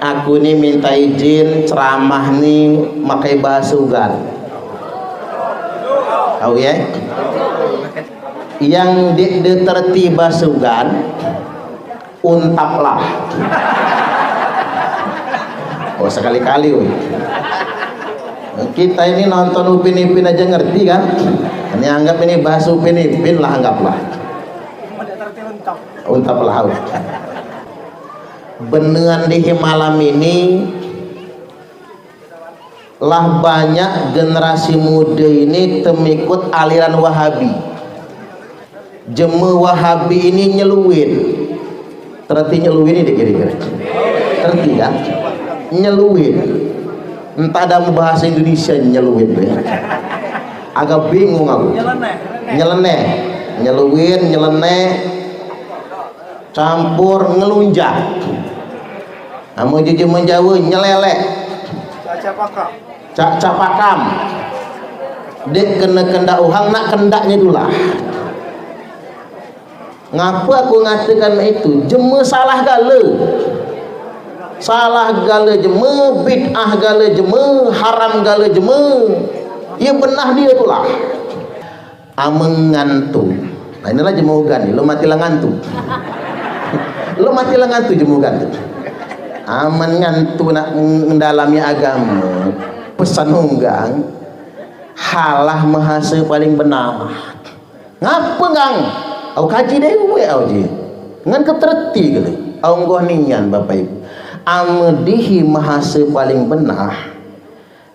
aku nih minta izin ceramah nih pakai bahasa Ugan. Tahu ya? Yang diterti bahasa Ugan, untaplah. Oh sekali-kali, woy. Kita ini nonton Upin Ipin aja ngerti kan? Ini anggap ini bahasa Upin Ipin lah, anggaplah. Untaplah. Benengan di malam ini lah banyak generasi muda ini temikut aliran Wahabi. Jeme Wahabi ini nyeluin. Terti nyeluin ini kira-kira. Terti kan? Nyeluin. Entah dalam bahasa Indonesia nyeluin ya. Agak bingung aku. Nyeleneh. Nyeluin, nyeleneh, campur ngelunjak. Kamu jujur menjauh nyelelek. Cak-capakam. Dek kena kendak uhang nak kendaknya dulah. Ngapa aku ngatakan itu? Jeme salah gale. Salah gale jeme, bid'ah gale jeme, haram gale jeme. Ya benah dia itulah. Ameng ngantu. Nah inilah jeme Ugan nih, lo mati lah ngantu. Lo mati lah ngantu jeme Ugan. Aman ngantu nak mendalami agama. Pesan unggang halah mahasa paling benar. Ngapa gang? Au kaji dewe au ji. Ngan keterti gitu. Au ngoh nian Bapak Ibu. Amedihi mahasa paling benar.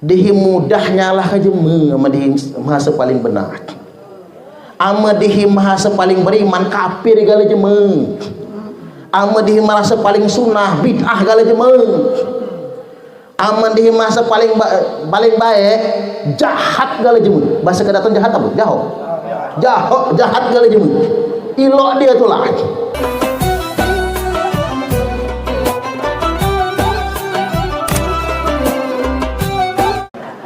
Dihi mudahnya lah kajeme amedihi mahasa paling benar. Amedihi mahasa paling beriman kafir gala jeme. Amedihi mahasa paling sunnah bid'ah gala jeme. Amedihi mahasa paling baik jahat gala jeme. Bahasa kedaton jahat apa? Jahat gala jeme. Ilok dia itulah.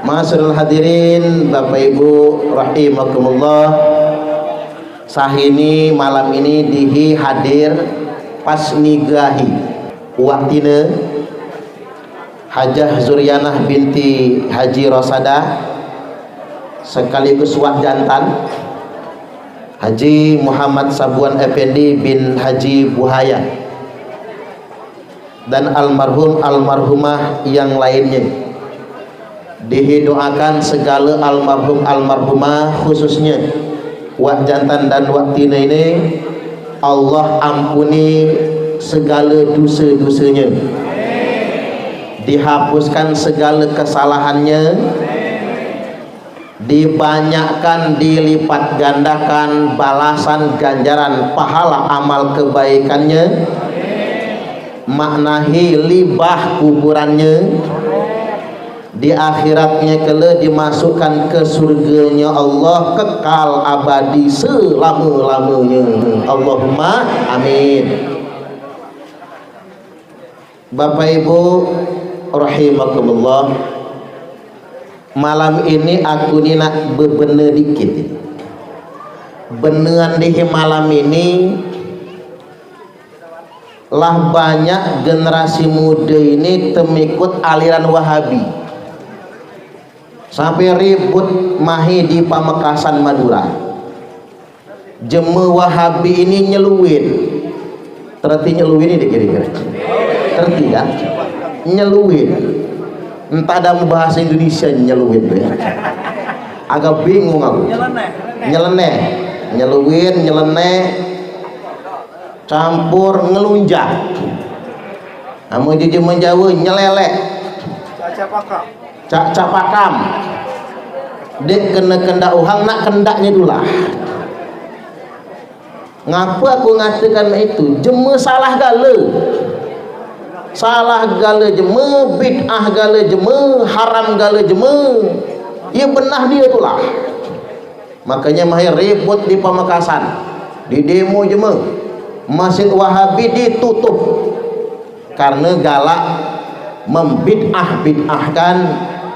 Ma'asyiral hadirin Bapak Ibu rahimakumullah. Sahini malam ini dihi hadir pas nigahi waktina Hajah Zuryanah binti Haji Rosada sekaligus wak jantan Haji Muhammad Sabuan Effendi bin Haji Buhaya dan almarhumah yang lainnya. Didoakan segala almarhum almarhumah khususnya wak jantan dan wak tina ini Allah ampuni segala dosa-dosanya, dihapuskan segala kesalahannya, dibanyakkan dilipat gandakan balasan ganjaran pahala amal kebaikannya, maknahi libah kuburannya, di akhiratnya kala dimasukkan ke surganya Allah kekal abadi selama-lamanya. Allahumma amin. Bapak Ibu rahimakumullah, malam ini aku ni nak bebener dikit. Beneran di malam ini lah banyak generasi muda ini temikut aliran Wahabi. Sampai ribut mahi di Pamekasan Madura. Jeme Wahabi ini nyeluin. Terti nyeluin ini kira-kira. Terti kan? Nyeluin. Entah dalam bahasa Indonesia nyeluin ya. Agak bingung aku. Nyeleneh. Nyeluin, nyeleneh, campur ngelunjak. Kamu jujur menjauh nyelelek. Cak-capakam. Dek kena kendak uhang nak kendaknya dulah. Ngapa aku ngatakan itu? Jeme salah gale. Salah gale jeme, bid'ah gale jeme, haram gale jeme. Ya benah dia itulah. Makanya mahir ribut di Pamekasan, di demo jeme. Masjid Wahabi ditutup karena galak membid'ah-bid'ahkan,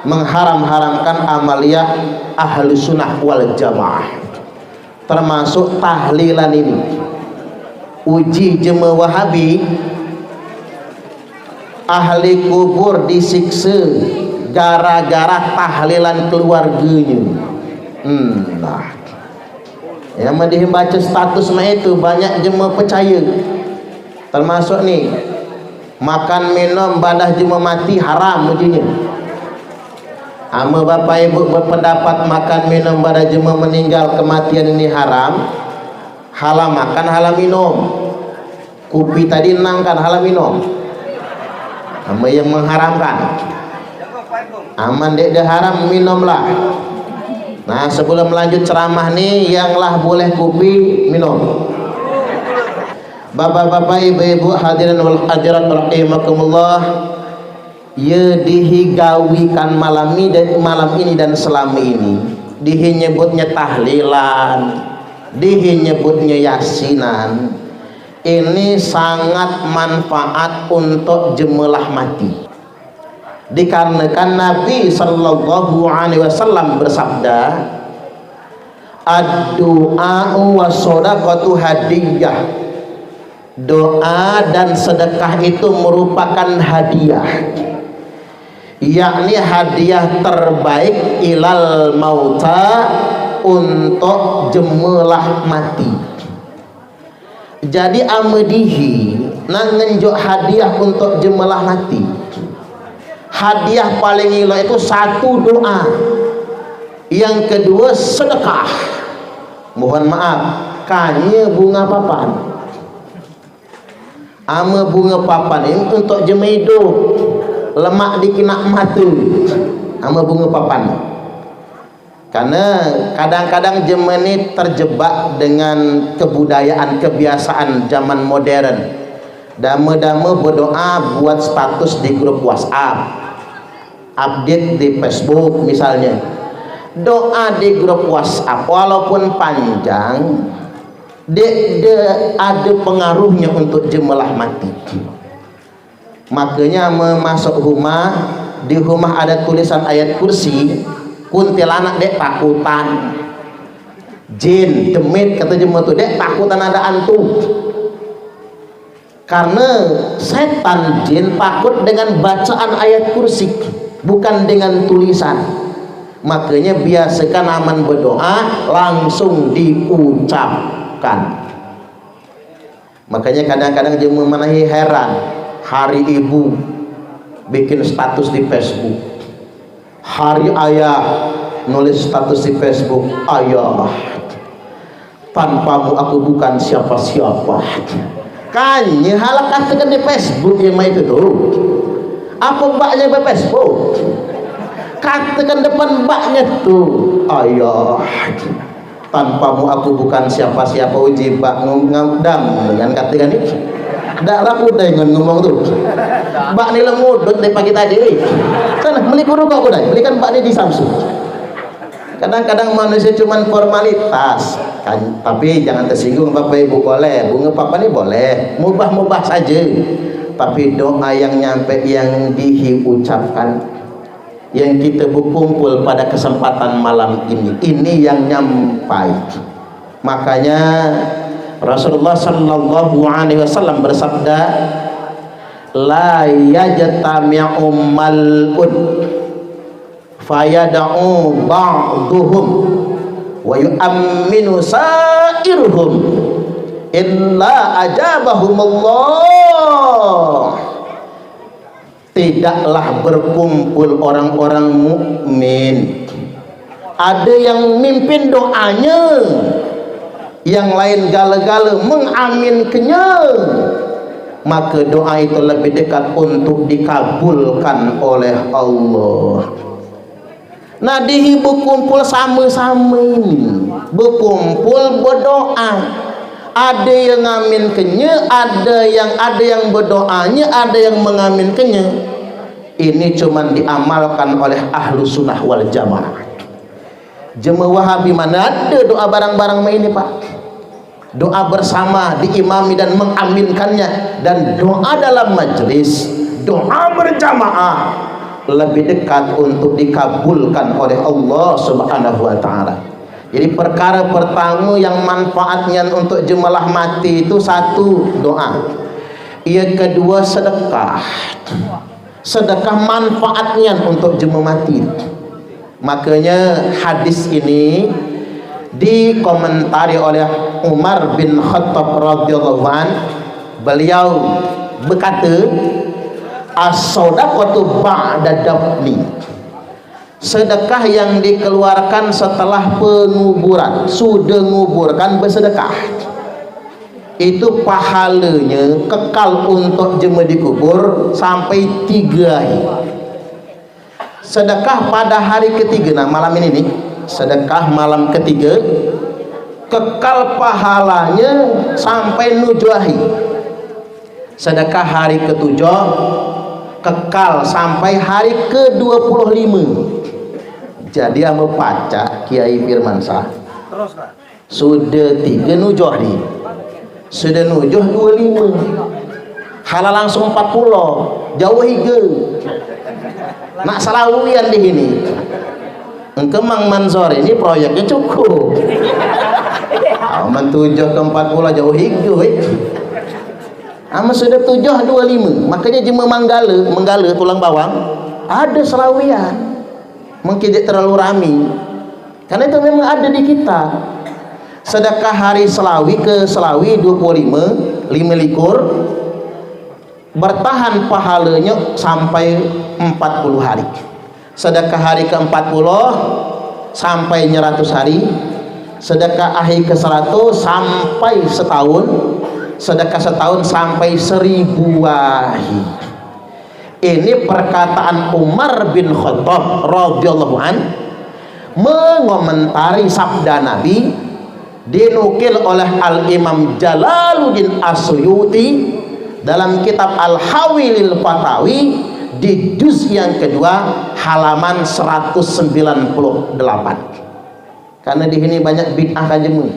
mengharam-haramkan amaliyah ahlu sunnah wal jamaah, termasuk tahlilan ini. Uji jeme Wahabi ahli kubur disiksa gara-gara tahlilan keluarganya. Nah, yang baca status itu banyak jemaah percaya, termasuk nih makan minum badah jemaah mati haram ujinya. Ama bapak ibu berpendapat makan minum badah jemaah meninggal kematian ini haram. Halal makan, halal minum. Kopi tadi nangkan halal minum. Ama yang mengharamkan. Aman dek dah haram minumlah. Nah, sebelum lanjut ceramah nih, yanglah boleh kopi minum. Bapak-bapak, ibu-ibu, hadirin wal hadirat rahimakumullah. Ya dihigawikan malam ini dan selama ini dihinyebutnya tahlilan, dihinyebutnya yasinan. Ini sangat manfaat untuk jemaah mati. Dikarenakan Nabi sallallahu alaihi wasallam bersabda, ad-du'a wa shadaqatu hadiyah. Doa dan sedekah itu merupakan hadiah, yakni hadiah terbaik ilal mauta, untuk jemaah mati. Jadi amedihi nang ngenjok hadiah untuk jemaah mati. Hadiah paling ilo itu satu doa, yang kedua sedekah. Mohon maaf, kanya bunga papan. Ama bunga papan ini untuk jemedo lemak dikinak mata. Ama bunga papan. Karena kadang-kadang jemaah ini terjebak dengan kebudayaan kebiasaan zaman modern. Dama-dama berdoa buat status di grup WhatsApp, update di Facebook misalnya. Doa di grup WhatsApp walaupun panjang, ada pengaruhnya untuk jemaah mati. Makanya masuk rumah, di rumah ada tulisan ayat kursi, kuntilanak dek takutan, jin demit kata jemaah tuh dek takutan ada antu. Karena setan jin takut dengan bacaan ayat kursi, bukan dengan tulisan. Makanya biasakan aman berdoa langsung diucapkan. Makanya kadang-kadang jemaah manahi heran, hari ibu bikin status di Facebook, hari ayah nulis status di Facebook, ayah tanpamu aku bukan siapa-siapa. Kanya halak katakan di Facebook yang itu tuh. Apa mbaknya di Facebook? Katakan depan mbaknya tuh, ayah tanpamu aku bukan siapa-siapa. Uji mbak ngundang dengan katakan itu. Ndak laku deh ngomong tuh. Mbak ni lemudut dari pagi tadi. Sana beli kurung kau deh. Belikan mbak ni di Samsung. Kadang-kadang manusia cuma formalitas kan, tapi jangan tersinggung bapak ibu. Boleh bunga papa ini boleh, mubah-mubah saja, tapi doa yang nyampe, yang diucapkan, yang kita berkumpul pada kesempatan malam ini yang nyampai. Makanya Rasulullah sallallahu alaihi wasallam bersabda, la yajtami'u mal'un fayada'u ba'duhum wa yu'amminu sa'iruhum illa ajabahumullah. Tidaklah berkumpul orang-orang mukmin, ada yang mimpin doanya, yang lain gala-gala mengaminkannya, maka doa itu lebih dekat untuk dikabulkan oleh Allah. Nah, berkumpul sama-sama ini, berkumpul berdoa, ada yang ngaminkannya, ada yang berdoanya, ada yang mengaminkannya. Ini cuma diamalkan oleh ahlu sunnah wal jamaah. Jemaah Wahabi mana ada doa barang-barang ini pak? Doa bersama diimami dan mengaminkannya, dan doa dalam majlis, doa berjamaah lebih dekat untuk dikabulkan oleh Allah Subhanahu wa taala. Jadi perkara pertama yang manfaatnya untuk jemaah mati itu satu, doa. Yang kedua sedekah. Sedekah manfaatnya untuk jemaah mati. Makanya hadis ini dikomentari oleh Umar bin Khattab radhiyallahu an. Beliau berkata, as-shadaqatu ba'da dafni. Sedekah yang dikeluarkan setelah penguburan, sudah menguburkan bersedekah, itu pahalanya kekal untuk jemaah dikubur sampai 3 hari. Sedekah pada hari ketiga, nah malam ini nih, sedekah malam ketiga kekal pahalanya sampai 7 hari. Sedekah hari ketujuh kekal sampai hari ke-25. Jadi ame baca Kiai Firmansyah sudah 3 nujuh di, sudah nujuh 25, halal langsung 40, jauh higa nak salawian di sini. Engke Mang Mansor ini proyeknya cukup. Mentujuh ke 40 jauh higa. Ama sudah 725, makanya jemaah Manggala tulang bawang ada salawian. Mungkin tidak terlalu rami, karena itu memang ada di kita. Sedekah hari Selawi ke Selawi 25, 5 likur, bertahan pahalanya sampai 40 hari. Sedekah hari ke-40 sampai 100 hari. Sedekah akhir ke-100 sampai setahun. Sedekah setahun sampai 1000 hari. Ini perkataan Umar bin Khattab radhiyallahu an mengomentari sabda Nabi, dinukil oleh Al-Imam Jalaluddin As-Suyuti dalam kitab Al-Hawilil Fatawi di juz yang kedua halaman 198. Karena di sini banyak bid'ah kan jemaah.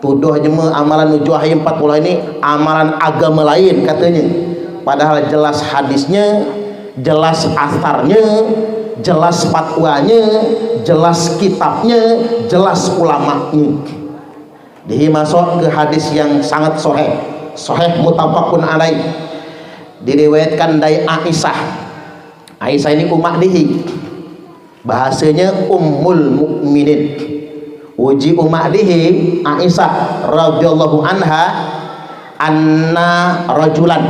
Tuduh jemaah amalan nujuah 40 ini amalan agama lain katanya. Padahal jelas hadisnya, jelas asarnya, jelas fatwanya, jelas kitabnya, jelas ulamanya. Masuk ke hadis yang sangat sahih, sahih muttafaqun alaih. Diriwayatkan dari Aisyah. Aisyah ini umat dihi, bahasanya ummul mukminin. Uji umat dihi Aisyah radhiyallahu anha anna rajulan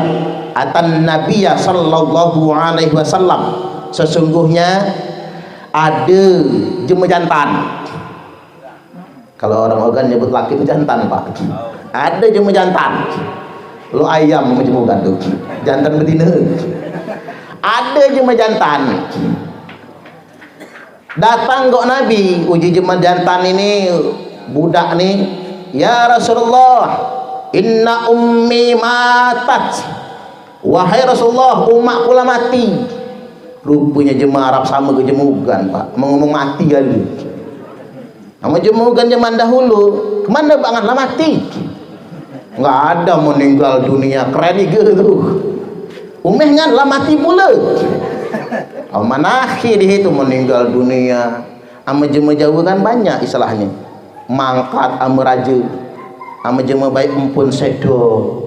atan nabiyya sallallahu alaihi wasallam, sesungguhnya ada jemaah jantan. Kalau orang organ nyebut laki itu jantan pak. Ada jemaah jantan, lo ayam jemaah gandum, jantan betina. Ada jemaah jantan datang kok Nabi. Uji jemaah jantan ini budak nih, ya Rasulullah, inna ummi matat. Wahai Rasulullah, umat pula mati. Rupanya jemaah Arab sama ke jemugan pak, ngomong mati kali. Sama jemugan zaman dahulu, kemana bangetlah mati? Nggak ada meninggal dunia, keren gitu. Umehnya lah mati pula. Manahi di situ meninggal dunia. Ama jemaah jauh kan banyak istilahnya. Mangkat ama raja, ama jemaah baik empun sedo.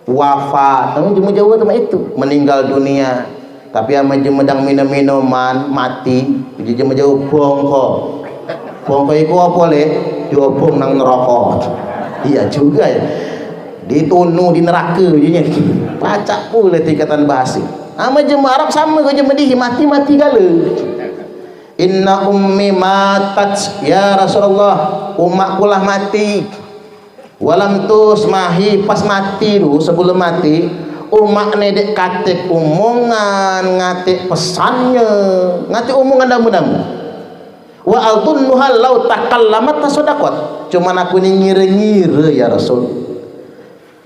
Wafat, kamu jemaah jauh sama itu meninggal dunia. Tapi ama jemedang minum-minuman mati, jemaah jauh bongko. Bongko itu apa le? Diobong nang neraka. Iya juga ya. Ditunu di neraka jadinya. Pacak pula tingkatan bahasa. Ama jemaah Arab sama ke jemaah dihi mati-mati gala. Inna ummi matat ya Rasulullah, umatku lah mati. Walam tusmahi, pas mati dulu, sebelum mati umat nedek katik omongan, ngatik pesannya, ngatik omongan damu-damu. Wa altunnuhal lau takallamat tasodakot. Cuman aku ini ngira-ngira ya Rasul,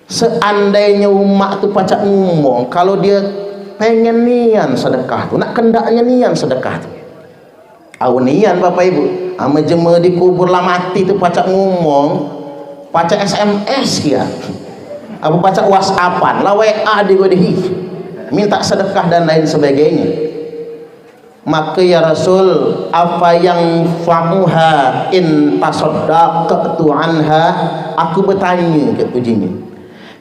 seandainya umat tu pacak ngomong, kalau dia pengen nian sedekah tu, nak kendaknya nian sedekah tu, awnian bapak ibu, ama jemaah dikubur lah mati tu pacak ngomong, pacak SMS ya, apa pacak WhatsAppan, lah WA di wadihi, minta sedekah dan lain sebagainya. Maka ya Rasul, apa yang famuha in tasaddaqtu anha, aku bertanya ke ujinya,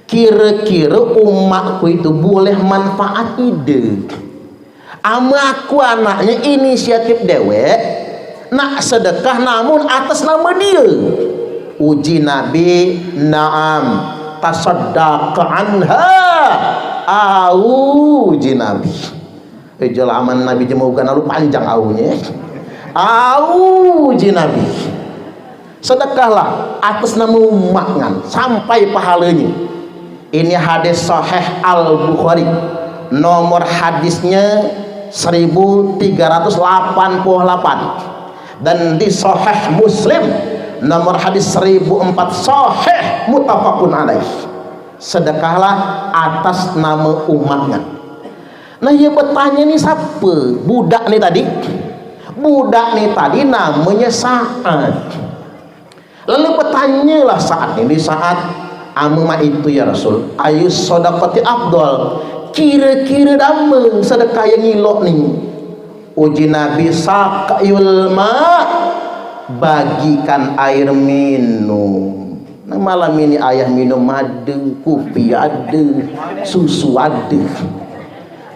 kira-kira umatku itu boleh manfaat ide. Ama aku anaknya inisiatif dewek nak sedekah namun atas nama dia. Uji Nabi, naam tasaddaqa anha. Uji Nabi. Jelaman Nabi jemugan lalu panjang aunya. Uji Nabi. Sedekahlah atas nama umat sampai pahalanya. Ini hadis sahih Al-Bukhari. Nomor hadisnya 1388 dan di sahih Muslim nomor hadis 1004 sahih muttafaqun alaih. Sedekahlah atas nama umatnya. Nah, ia bertanya nih siapa? Budak nih tadi. Budak nih tadi namanya Sa'ad. Lalu bertanyalah Sa'ad ini, saat amma itu ya Rasul, ayu sedekati afdal, kira-kira dama sedekah yang ngilok nih. Uji Nabi, saqayul ma, bagikan air minum. Nah, malam ini ayah minum ada, kopi ada, susu ada.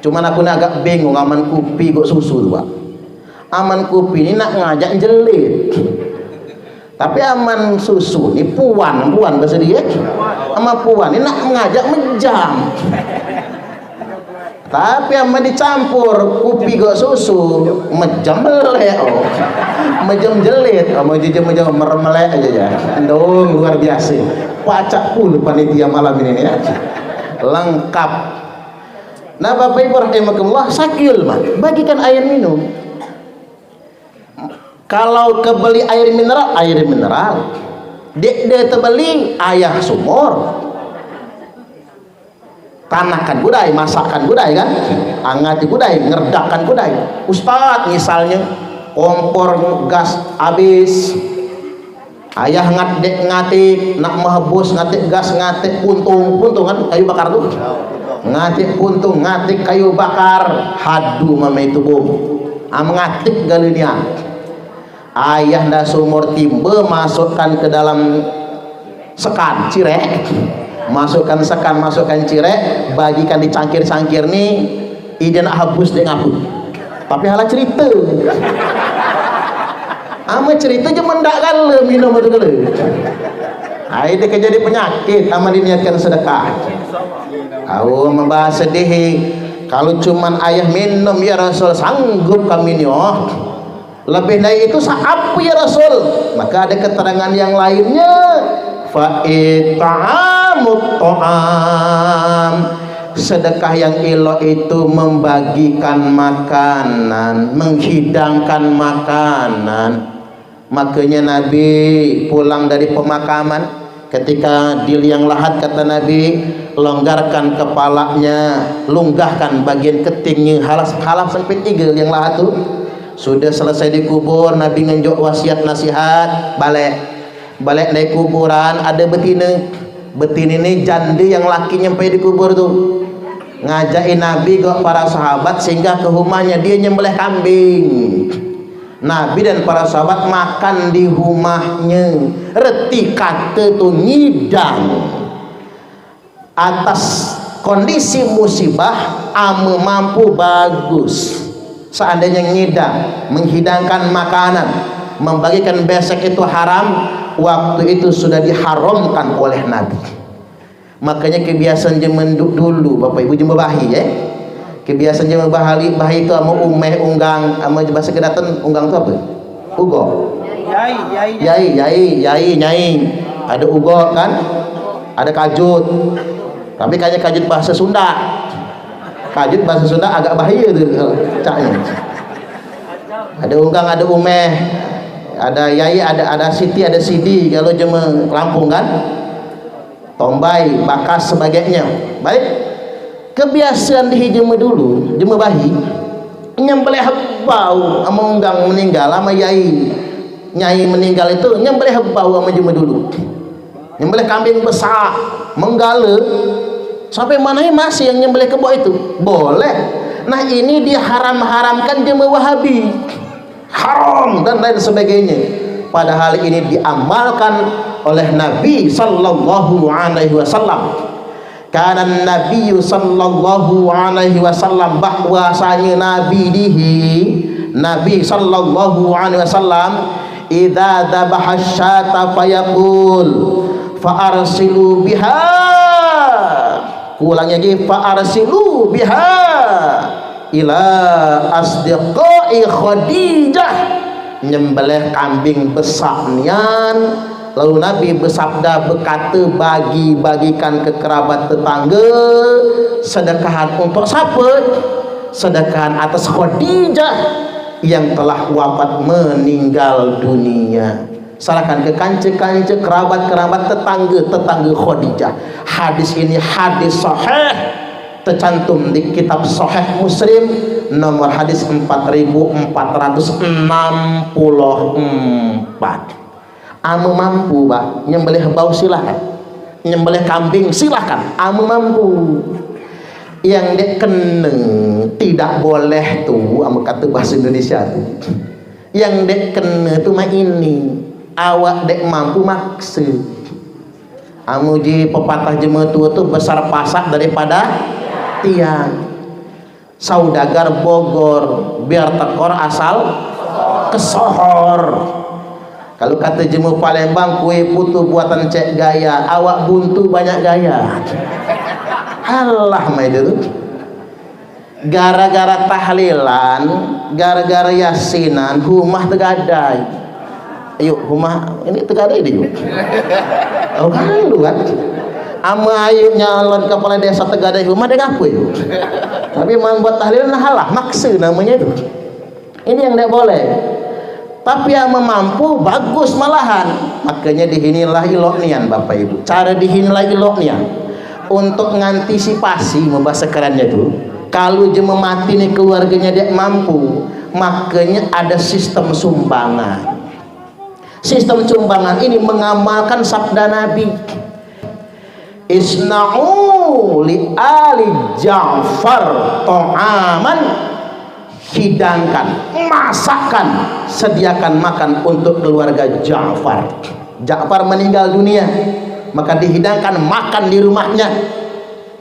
Cuman aku nak agak bingung aman kopi kok susu tu, Pak. Aman kopi ini nak ngajak jelit. Tapi aman susu ni puan bahasa dia. Ama puan ni nak ngajak menjam. Tapi aman dicampur kopi kok susu, mejam melek. Mejam jelit, mejam mermelek aja ya. Dong luar biasa. Pacak pun panitia malam ini ya. Lengkap. Nah, Bapak Ibu rahimakumullah, sakil mah bagikan air minum. Kalau kebeli air mineral, dia terbeli ayah sumur, tanahkan gudai, masakkan gudai kan, angati gudai, ngerdakan gudai. Ustadz misalnya kompor gas habis, ayah ngatik nak mahbus, ngatik gas, ngatik puntung kan kayu bakar tuh, ngatik puntung, ngatik kayu bakar, hadu mama itu bom, ngatik galinya. Ayah dah sumur timba masukkan ke dalam sekan cirek, masukkan cirek, bagikan di cangkir nih, ide nak habus dia ngapun. Tapi halah cerita, ama cerita je mendak kala minum itu kala. Ai dia jadi penyakit, ama diniatkan sedekah. Kau membahas sedih, kalau cuman ayah minum ya Rasul sanggup kami ni lebih dari itu apa ya Rasul? Maka ada keterangan yang lainnya, fa it'amut ta'am, sedekah yang ilah itu membagikan makanan, menghidangkan makanan. Makanya Nabi pulang dari pemakaman, ketika di liang lahat kata Nabi, longgarkan kepalanya, lunggahkan bagian ketingnya, halaf sampai 3 liang lahat tu. Sudah selesai dikubur, Nabi ngenjok wasiat nasihat, balik dari kuburan ada betina ini janda yang laki nyampai dikubur tuh, ngajakin Nabi ke para sahabat sehingga ke rumahnya, dia nyembelih kambing. Nabi dan para sahabat makan di rumahnya, reti kata tuh ngidang atas kondisi musibah, ame mampu bagus. Seandainya ngidang, menghidangkan makanan, membagikan besek itu haram, waktu itu sudah diharamkan oleh Nabi. Makanya kebiasaan zaman dulu Bapak Ibu jemur bahi ya. Kebiasaan jemur bahi itu sama umeh unggang, sama bahasa Kedaton unggang itu apa? Ugo. Yai. Ada ugo kan? Ada kajut. Tapi kayaknya kajut bahasa Sunda. Kajut bahasa Sunda agak bahaya tuh caknya. Ada unggang, ada umeh, ada yai, ada siti, ada sidi kalau jema Lampung kan, tombai, bakas sebagainya. Baik, kebiasaan di jema dulu, jema bahi nyembelih bau sama unggang meninggal, sama nyai meninggal itu nyembelih bau sama jema dulu, nyembelih kambing besar menggala. Sampai mana masih yang nyembelih kebo itu? Boleh. Nah, ini diharamkan jemaah Wahabi. Haram dan lain sebagainya. Padahal ini diamalkan oleh Nabi sallallahu alaihi wasallam. Karena Nabi sallallahu alaihi wasallam, bahwasanya Nabi sallallahu alaihi wasallam idza dzabaha syata fayaqul fa arsilu biha, ulang lagi, fa arsilu biha ila asdiqai Khadijah, nyembelih kambing besar nian. Lalu Nabi bersabda, berkata, bagi-bagikan ke kerabat tetangga, sedekahan untuk siapa? Sedekahan atas Khadijah yang telah wafat meninggal dunia. Serahkan ke kanca-kanca, kerabat-kerabat, tetangga Khadijah. Hadis ini hadis sahih, tercantum di kitab Sahih Muslim nomor hadis 4464. Ame mampu bah nyembelih bau silahkan, nyembelih kambing silahkan, ame mampu. Yang dek keneng tidak boleh tuh, ame kata bahasa Indonesia tuh, yang dek kena tuh mah ini, awak dek mampu maksud. Ame ji pepatah jema tua tuh besar pasak daripada tiang. Saudagar Bogor biar tekor asal kesohor. Kalau kata jemu Palembang, kue putu buatan cek gaya, awak buntu banyak gaya. Halah mah itu. Gara-gara tahlilan, gara-gara yasinan, humah tegadai. Ayo humah ini tegadai dia. Oh kan lu kan. Ama ayo nyalon kepala desa tegadai humah dia ngapu itu. Tapi membuat tahlilan halah, maksud namanya itu. Ini yang tidak boleh. Tapi yang mampu bagus malahan, makanya dihinilah iloknian Bapak Ibu. Cara dihinilah iloknian untuk mengantisipasi membahas kerannya itu. Kalau jema mati nih keluarganya dia mampu, makanya ada sistem sumbangan. Sistem sumbangan ini mengamalkan sabda Nabi. Isna'u li ali Ja'far ta'aman, hidangkan, masakkan, sediakan makan untuk keluarga Ja'far. Ja'far meninggal dunia, maka dihidangkan makan di rumahnya.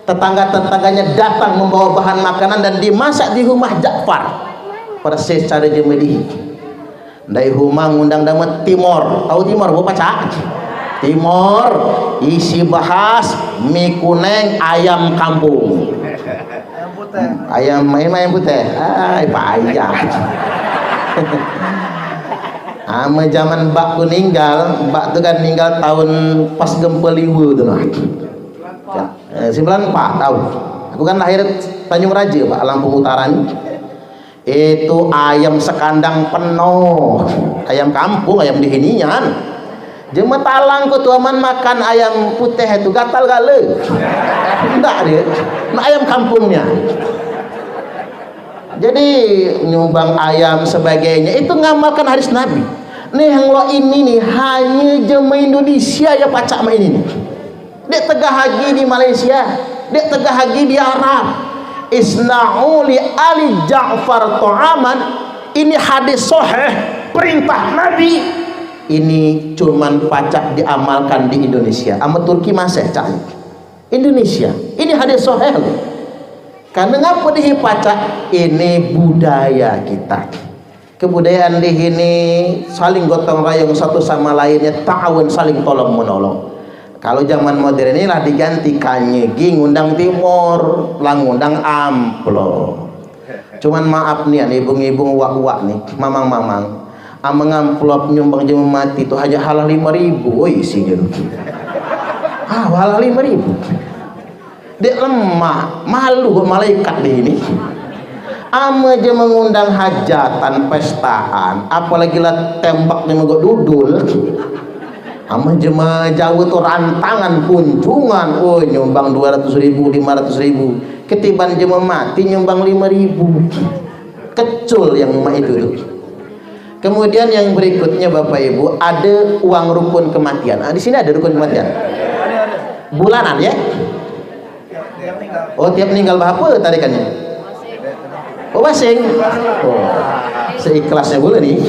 Tetangga-tetangganya datang membawa bahan makanan dan dimasak di rumah Ja'far. Persis cara jemedi. Dari rumah ngundang damat Timor. Tahu Timor bapak cak? Timor isi bahas mie kuning ayam kampung. Ayam main putih, ay payah. Ama zaman bak tu ninggal, bak tu kan ninggal tahun pas gempa liwu tu nah. 94 tahun. Aku kan lahir Tanjung Raja Pak, Lampung Utara ni. Itu ayam sekandang penuh, ayam kampung, ayam dihinian. Jema talang ko tuaman makan ayam putih itu gatal gale. Enggak dia, nah ayam kampungnya. Jadi nyumbang ayam sebagainya itu ngamalkan hadis Nabi. Nih yang lo ini nih hanya jema Indonesia ya pacak main ini. Dek tegah haji di Malaysia, dek tegah haji di Arab. Isna'u li ali Ja'far ta'aman, ini hadis sahih perintah Nabi. Ini cuman pacak diamalkan di Indonesia. Ama Turki masih cak. Indonesia. Ini hadis sahih. Karena ngapa dihi pacak? Ini budaya kita. Kebudayaan di sini saling gotong royong satu sama lainnya, ta'awun, saling tolong menolong. Kalau zaman modern inilah digantikannya ngundang Timor, lang ngundang amplop. Cuman maaf nih ibu-ibu wak-wak nih, mamang-mamang. Amang amplop nyumbang jema mati itu hanya halal 5.000. Oi isinya tuh. Halal 5.000. Dek lemah, malu kok malaikat deh ini. Ama aja mengundang hajatan, pestaan, apalagi lah tembak dengan dudul. Ama jema jauh tuh rantangan kunjungan, oh nyumbang 200.000, 500.000. Ketiban jema mati nyumbang 5.000. Kecul yang emak itu tuh. Kemudian yang berikutnya Bapak Ibu, ada uang rukun kematian. Di sini ada rukun kematian. Bulanan ya? Oh tiap meninggal berapa tarikannya? Oh masing. Oh seikhlasnya boleh nih.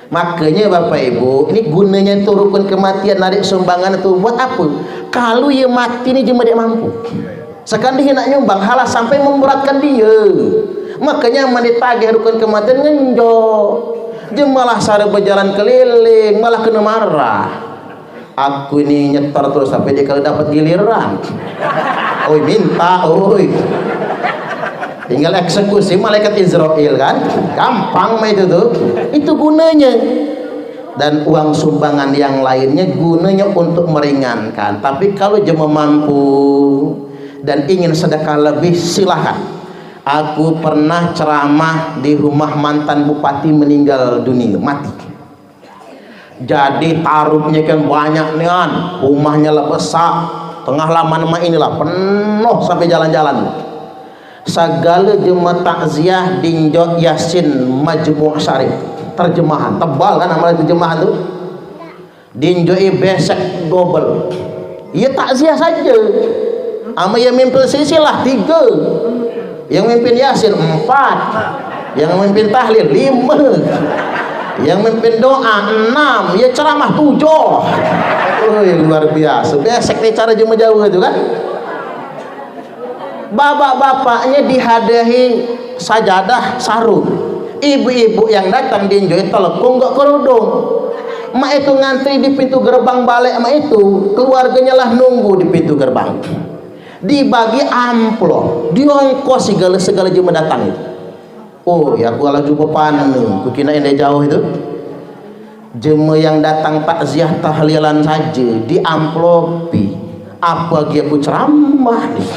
Makanya Bapak Ibu, ini gunanya itu rukun kematian, narik sumbangan itu buat apa? Kalau ia mati ini cuma dia mampu. Sekarang dia nak nyumbang halah sampai memberatkan dia. Makanya menitagih rukun kematian ngenjo. Dia malah sare berjalan keliling, malah kena marah. Aku ini nyetor terus sampai dia kalau dapat giliran. Oi minta, oi. Tinggal eksekusi malaikat Israel kan, gampang mah itu tuh. Itu gunanya. Dan uang sumbangan yang lainnya gunanya untuk meringankan. Tapi kalau jemaah mampu dan ingin sedekah lebih, silahkan. Aku pernah ceramah di rumah mantan bupati meninggal dunia, mati. Jadi taruhnya kan banyak nih kan, rumahnya lah besar, tengah laman mah inilah penuh sampai jalan-jalan. Segala jemaah takziah dinjot Yasin Majmu' Syarif, terjemahan tebal kan amal terjemahan tuh, dinjoi besek double. Ya takziah saja. Ama yang mimpin silsilah 3, yang mimpin Yasin 4, yang mimpin tahlil 5, yang mimpin doa 6, ya ceramah 7. Luar biasa. Besek nih cara jemaah jauh itu kan. Bapak-bapaknya dihadiahi sajadah sarung, ibu-ibu yang datang dinjoi telepon gak kerudung. Mak itu ngantri di pintu gerbang balik, mak itu keluarganya lah nunggu di pintu gerbang. Dibagi amplop, diongkos segala jemaah datang itu. Oh ya, aku ala jumpa panu, kukina ende jauh itu. Jemaah yang datang takziah tahlilan saja diamplopi. Apa lagi aku ceramah nih?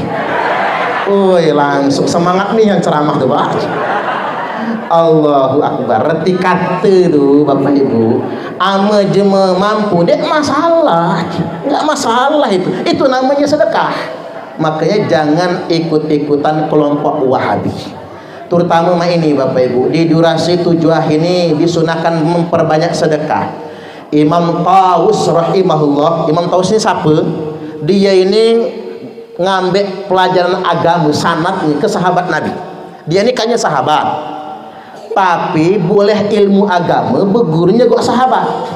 Oi, langsung semangat nih yang ceramah tuh Pak. Allahu Akbar. Reti kata tuh Bapak Ibu, ama jemaah mampu dek masalah, nggak masalah itu namanya sedekah. Makanya jangan ikut-ikutan kelompok Wahabi, terutama ini Bapak Ibu. Di durasi 7 ini disunahkan memperbanyak sedekah. Imam Taus rahimahullah, Imam Taus ini siapa? Dia ini ngambil pelajaran agama sanadnya ke sahabat Nabi. Dia ini kayaknya sahabat, tapi boleh ilmu agama bergurunya kok sahabat.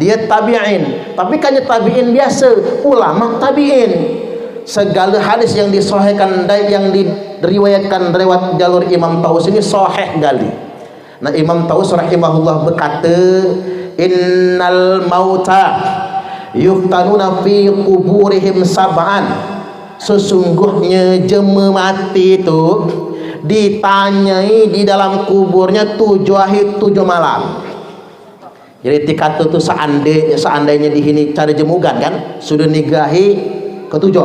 Dia tabi'in, tapi kayaknya tabi'in biasa, ulama tabi'in. Segala hadis yang disahihkan, yang diriwayatkan lewat jalur Imam Taus ini sahih gali. Nah Imam Taus rahimahullah berkata, innal mauta yuftanuna fi kuburihim sab'an. Sesungguhnya jemaah mati itu ditanyai di dalam kuburnya 7 hari 7 malam. Jadi dikata itu seandainya di sini cari jemugan kan sudah nigahi ke-7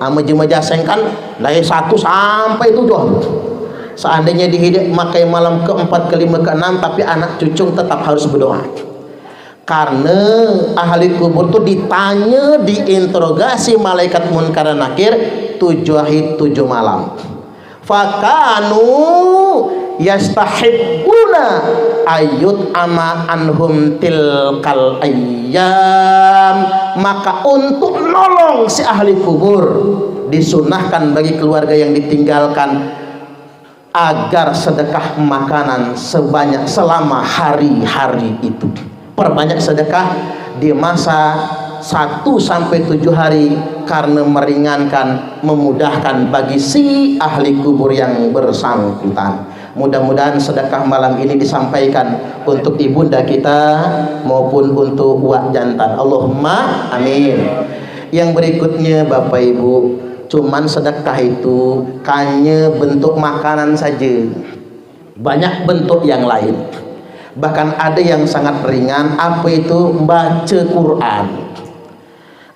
sama jemaah jaseng kan dari 1 sampai 7. Seandainya dihidup makai malam ke-4, ke-5, ke-6, tapi anak cucung tetap harus berdoa. Karena ahli kubur itu ditanya, diinterogasi malaikat munkar dan nakir 7 hari 7 malam. Fakanu yastahibbuna ayut ama anhum tilkal ayyam. Maka untuk nolong si ahli kubur disunahkan bagi keluarga yang ditinggalkan agar sedekah makanan sebanyak selama hari-hari itu. Perbanyak sedekah di masa 1 sampai 7 hari karena meringankan, memudahkan bagi si ahli kubur yang bersangkutan. Mudah-mudahan sedekah malam ini disampaikan untuk ibunda kita maupun untuk wak jantan. Allahumma amin. Yang berikutnya Bapak Ibu, cuman sedekah itu hanya bentuk makanan saja, banyak bentuk yang lain. Bahkan ada yang sangat ringan, apa itu? Baca Quran.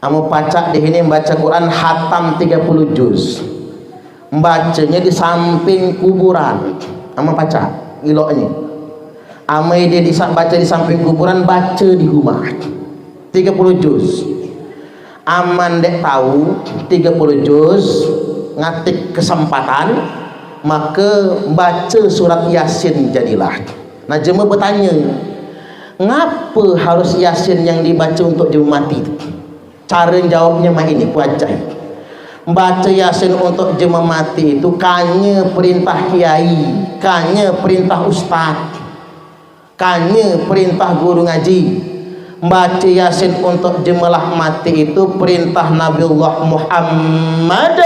Kamu baca di sini baca Quran hatam 30 juz. Membacanya di samping kuburan. Kamu baca iloknya. Amai dia baca di samping kuburan, baca di rumah 30 juz. Aman dek tahu 30 juz ngatik kesempatan, maka baca surat Yasin jadilah. Nah jemaah bertanya, ngapa harus Yasin yang dibaca untuk jemaah mati itu? Cara jawabnya mah ini wajah. Baca Yasin untuk jemaah mati itu kanya perintah kiai, kanya perintah ustaz, Kanya perintah guru ngaji baca Yasin untuk jemalah mati itu perintah Nabiullah Muhammad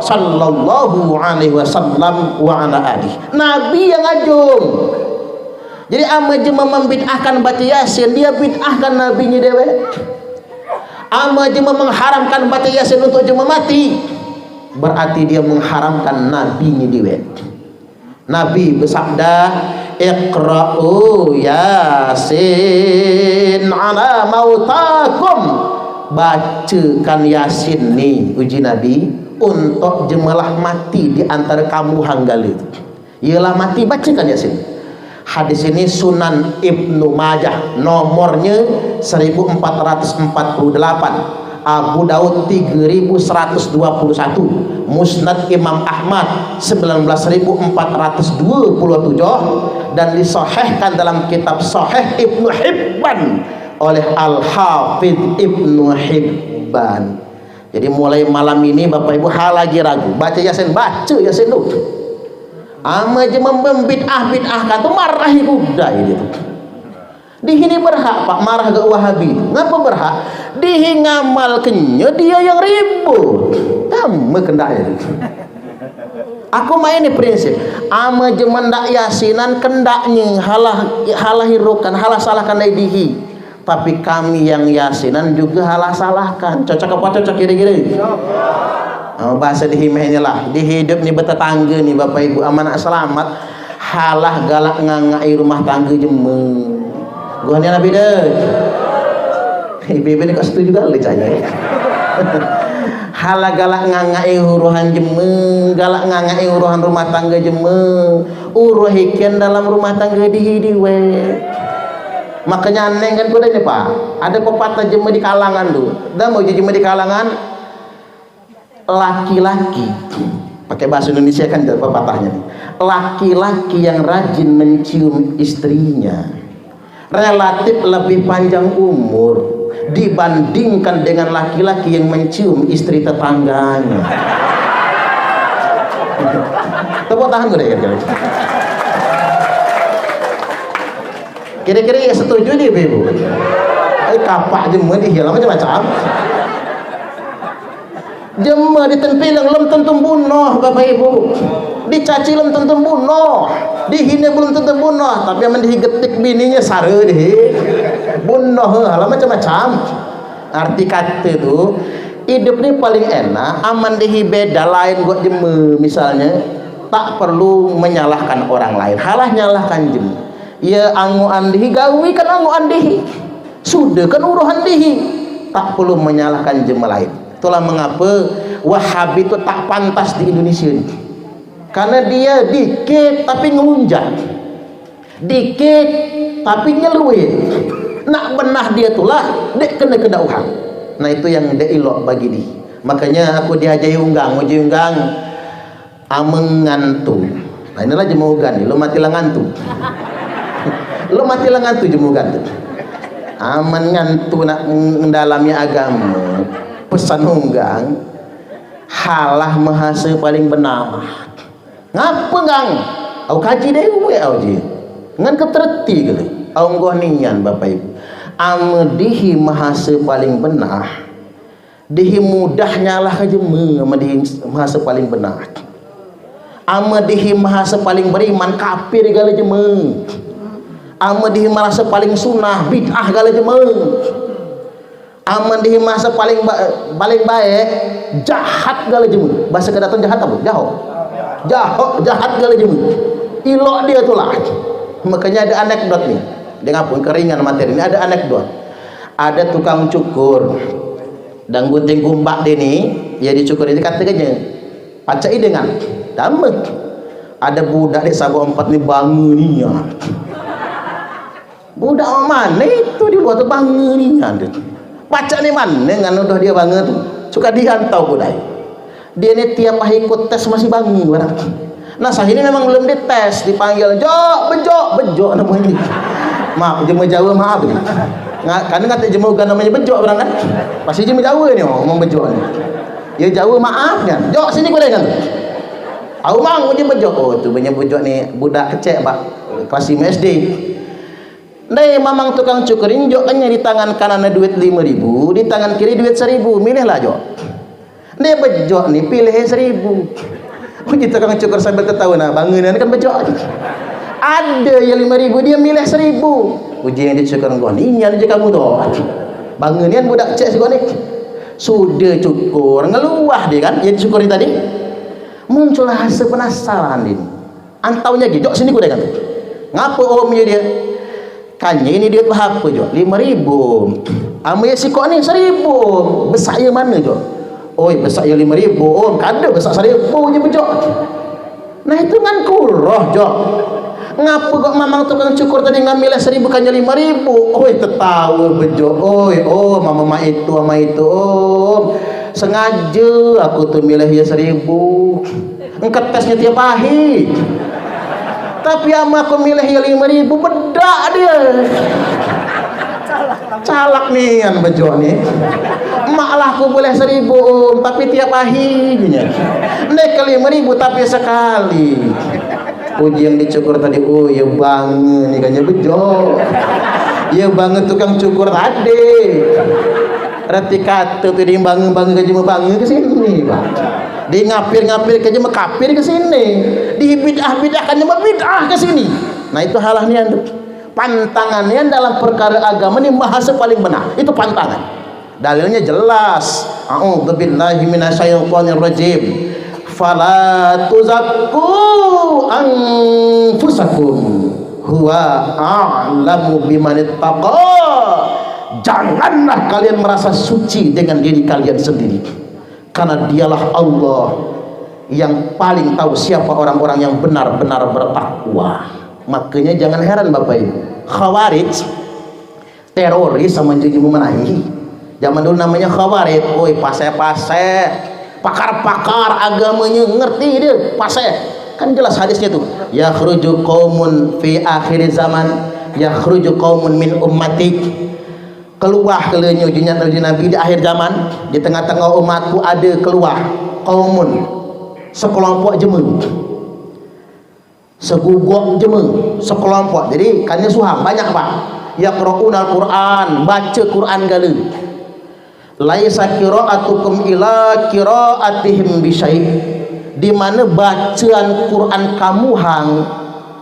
sallallahu alaihi wasallam wa ala alihi. Nabi yang ajung. Jadi ama jema membid'ahkan baca Yasin, dia bid'ahkan nabinya dewe. Ama jema mengharamkan baca Yasin untuk jema mati, berarti dia mengharamkan nabinya dewe. Nabi bersabda, Iqra'u Yasin ala mautakum. Bacakan Yasin nih uji Nabi untuk jemalah mati di antara kamu hanggali. Ialah mati, bacakan Yasin. Hadis ini Sunan Ibnu Majah, nomornya 1448. Abu Daud 3121, Musnad Imam Ahmad 19427, dan disahihkan dalam kitab Sahih Ibnu Hibban oleh Al-Hafidh Ibnu Hibban. Jadi mulai malam ini Bapak Ibu lagi ragu baca Yasin, baca Yasin tuh. Ama je membid'ah-bid'ahkan tu marahi budak ini tu. Dihini berhak Pak marah ke Wahabi. Ngapa berhak? Dihi ngamal kenya dia yang ribut. Kamu kendaknya. Aku main ni prinsip. Ama je mendak Yasinan kendaknya halah hirukan, halah salahkan dari dihi. Tapi kami yang Yasinan juga halah salahkan. Cocok apa cocok kira-kira? Bahasa dihimehnya lah. Di hidup ni bertetangga ni Bapak Ibu amanah selamat. Halah galak ngangai rumah tangga jema. Gua ni Nabi dah. Ibu-ibu ni kau setuju kali cahaya. Halah galak ngangai uruhan jema, galak ngangai uruhan rumah tangga jema. Uruhikan dalam rumah tangga dihidiwe. Makanya aneh kan kuda ni Pak. Ada pepatah jema di kalangan tu. Dah mau jema di kalangan laki-laki, pakai bahasa Indonesia kan pepatahnya nih. Laki-laki yang rajin mencium istrinya relatif lebih panjang umur dibandingkan dengan laki-laki yang mencium istri tetangganya. Tepuk tangan gue deh kira-kira ya setuju nih Ibu. Kapak jema dihilang macam-macam. Jema ditempilang belum tentu bunuh Bapak Ibu, dicaci belum tentu bunuh, dihina belum tentu bunuh, tapi yang digetik bininya sare deh bunuh lah macam-macam. Arti kata itu hidup ni paling enak aman dihi beda lain buat jema. Misalnya tak perlu menyalahkan orang lain, halah nyalahkan jema. Ya anguan dihi gawi kan anguan dihi, sudah kan uruhan dihi, tak perlu menyalahkan jema lain. Itulah mengapa Wahabi itu tak pantas di Indonesia ini. Karena dia dikit tapi ngelunjak, dikit tapi nyeluit. Nak benah dia itulah dek kena kedauhan. Nah itu yang dek ilok bagi dia. Makanya aku diajai unggang, amengantu. Nah inilah jemugan nih, lo mati ngantu. Lo mati ngantu jemugan tu. Aman ngantu nak mendalami agama. Pesan unggang halah mahasa paling benar. Ngapa gang? Au kaji deh gue au je. Ngan keterti gitu. Au ngoh nian Bapak Ibu. Amdihi mahasa paling benar. Dihi mudahnya lah kajema amdihi mahasa paling benar. Amdihi mahasa paling beriman kafir gala jema. Amdihi mahasa paling sunnah bid'ah gala jema. Aman di masa paling baik jahat gala jemu. Bahasa kedaton jahat apa? Jahat gala jemu. Ilok dia tu lah. Makanya ada anekdot nih. Dengan pun keringan materi ini ada anekdot. Ada tukang cukur dan gunting gumbak dia ni, ya dicukur ini katanya pacai dengan damet. Ada budak di Sabah 4 ni bangga ni ya. Budak mana itu di luar tu bangga ni ya. Baca ni mana dengan udah dia banget tu suka dihantau budai. Dia ni tiap hari ikut tes masih bangun barang. Nah sah ini memang belum dites, dipanggil bejok namanya. Maaf jema Jawa maaf ni. Karena kata jema bukan namanya bejok barang kan. Pasti jema Jawa ni ngomong bejok ni. Ya Jawa maaf kan. Jok sini boleh kan. Au mang jema bejok. Oh tu banyak bejok ni budak kecil Pak. Kelas 5 SD. Ndai mamang tukang cukur injok nya di tangan kanan duit 5.000, di tangan kiri duit 1.000, milih lah jo. Ndai bejo nih pilih 1.000. Puji tukang cukur sambil ketawa, nah bangunan kan bejo. Ada yang 5.000 dia milih 1.000. Puji yang dicukur gua nih aja kamu tuh. Bangunan budak cek segone. Sudah cukur ngeluah dia kan yang dicukuri tadi. Muncullah rasa penasaran ini. Antaunya gitu, sini gue kan. Ngapa omnya dia? Kanya ini duit berapa jo? 5.000. Amnya si kok ni 1.000. Besar yang mana jo? Oh, besar yang 5.000. Om, kada besar 1.000 je bejo. Nah itu kan kuroh jo. Ngapa kok mamang tukang cukur tadi ngambil 1.000 kanya 5.000? Oi, tertawa bejo. Oi, oh mama ma itu sama itu. Om, sengaja aku tuh milih ya 1.000. Engket tesnya tiap hari. Tapi ama aku milih ya 5.000, bedak dia. Calak nih kan bejo nih. Emak lah aku boleh 1.000 om, tapi tiap hari nya. Nek ke 5.000 tapi sekali. Puji yang dicukur tadi, oh ya banget nih kayaknya bejo. Ya banget tukang cukur tadi. Rati kata tuh dia bangun gaji mau bangun ke sini, Pak. Di ngapir kerja mekapir ke sini, di bidah-bidahkan nyembah bidah ke sini. Nah itu halahnya tuh. Pantangannya dalam perkara agama ini bahasa paling benar. Itu pantangan. Dalilnya jelas. A'udzubillahi minasyaitonir rajim. Fala tuzakku anfusakum huwa a'lamu bimanittaqa. Janganlah kalian merasa suci dengan diri kalian sendiri, karena dialah Allah yang paling tahu siapa orang-orang yang benar-benar bertakwa. Makanya jangan heran Bapak Ibu, Khawarij teroris sama jadi memenahi. Zaman dulu namanya Khawarij, oi pase-pase, pakar-pakar agamanya ngerti dia, pase. Kan jelas hadisnya tuh, yakhruju qaumun fi akhir zaman, yakhruju qaumun min ummatik. Keluar kelenya ujian Nabi di akhir zaman, di tengah-tengah umatku ada keluar kaumun, sekelompok jemu, segubuk jemu, sekelompok. Jadi kannya suham banyak Pak. Yaqra'unal Quran, baca Quran galu. Laisa qira'atukum ila qira'atihim bisyai'. Di mana bacaan Quran kamu hang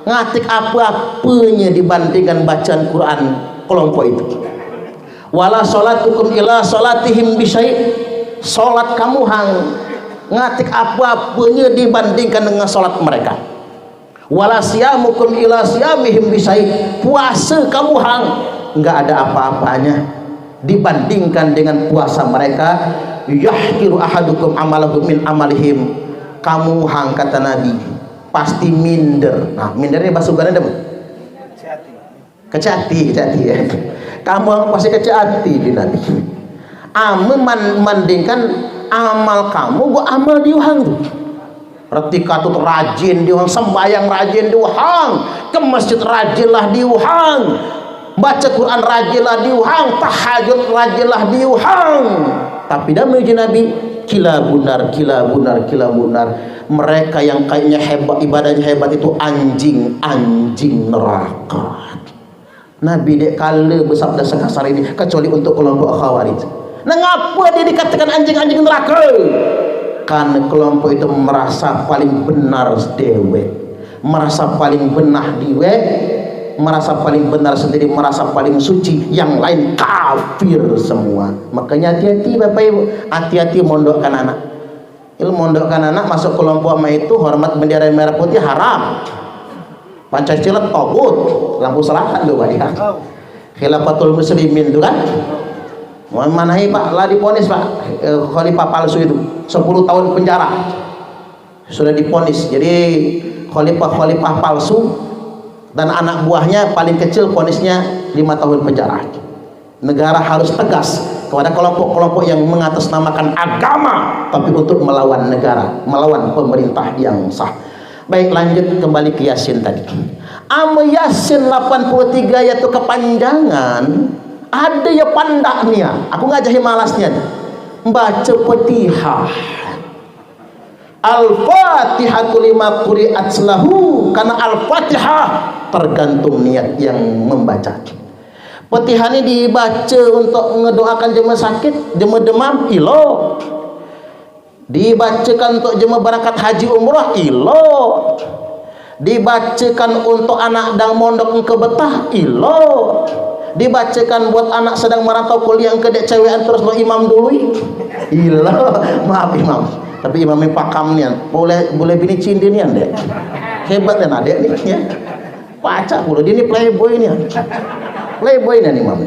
ngatik apa-apanya dibandingkan bacaan Quran kelompok itu. Wala salatukum ila salatihim bisyai'. Salat kamu hang ngatik apa-apanya dibandingkan dengan salat mereka. Wala siyamukum ila siyamihim bisyai'. Puasa kamu hang enggak ada apa-apanya dibandingkan dengan puasa mereka. Yahkiru ahadukum amalahu min amalihim. Kamu hang kata Nabi pasti minder. Nah, mindernya bahasa Uganda ada kecati ya. Kamu pasti kecati di Nabi. Membandingkan amal kamu gua amal diuhang tuh. Retika tuh rajin diuhang, sembahyang rajin diuhang, ke masjid rajinlah diuhang, baca Quran rajinlah diuhang, tahajud rajinlah diuhang. Tapi dah menuju Nabi kila bunar. Mereka yang kayaknya hebat, ibadahnya hebat itu anjing neraka. Nabi dek kala bersabda sekasar ini kecuali untuk kelompok Khawarij. Nah ngapa dia dikatakan anjing neraka? Karena kelompok itu merasa paling benar dewe, merasa paling benar diwe, merasa paling benar sendiri, merasa paling suci, yang lain kafir semua. Makanya hati-hati Bapak Ibu, hati-hati mondokkan anak. Ilmu mondokkan anak masuk kelompok sama itu hormat bendera merah putih haram. Pancasila togut, lampu selatan tuh Pak ya. Khilafatul muslimin itu kan. Manahi Pak, lah diponis Pak, khalifah palsu itu 10 tahun penjara. Sudah diponis. Jadi khalifah palsu dan anak buahnya paling kecil ponisnya 5 tahun penjara. Negara harus tegas kepada kelompok-kelompok yang mengatasnamakan agama tapi untuk melawan negara, melawan pemerintah yang sah. Baik, lanjut kembali ke Yasin tadi. Yasin 83 yaitu kepanjangan. Ada ya pandaknya. Aku ngajahi malasnya. Baca Fatihah. Al-Fatihatu lima quri'at lahu. Karena Al-Fatihah tergantung niat yang membaca. Fatihah ini dibaca untuk ngedoakan jemaah sakit, jemaah demam, ilo. Dibacakan untuk jemaah berangkat haji umrah, ilo. Dibacakan untuk anak dang mondok ke betah, ilo. Dibacakan buat anak sedang merantau kuliah ke dek cewekan terus lo imam dulu, ilo. Maaf imam, tapi imam pakam nian, boleh bini cindin nian dek. Hebat ya adek nih ya. Pacak pula dia ini playboy nih. Playboy nih imam.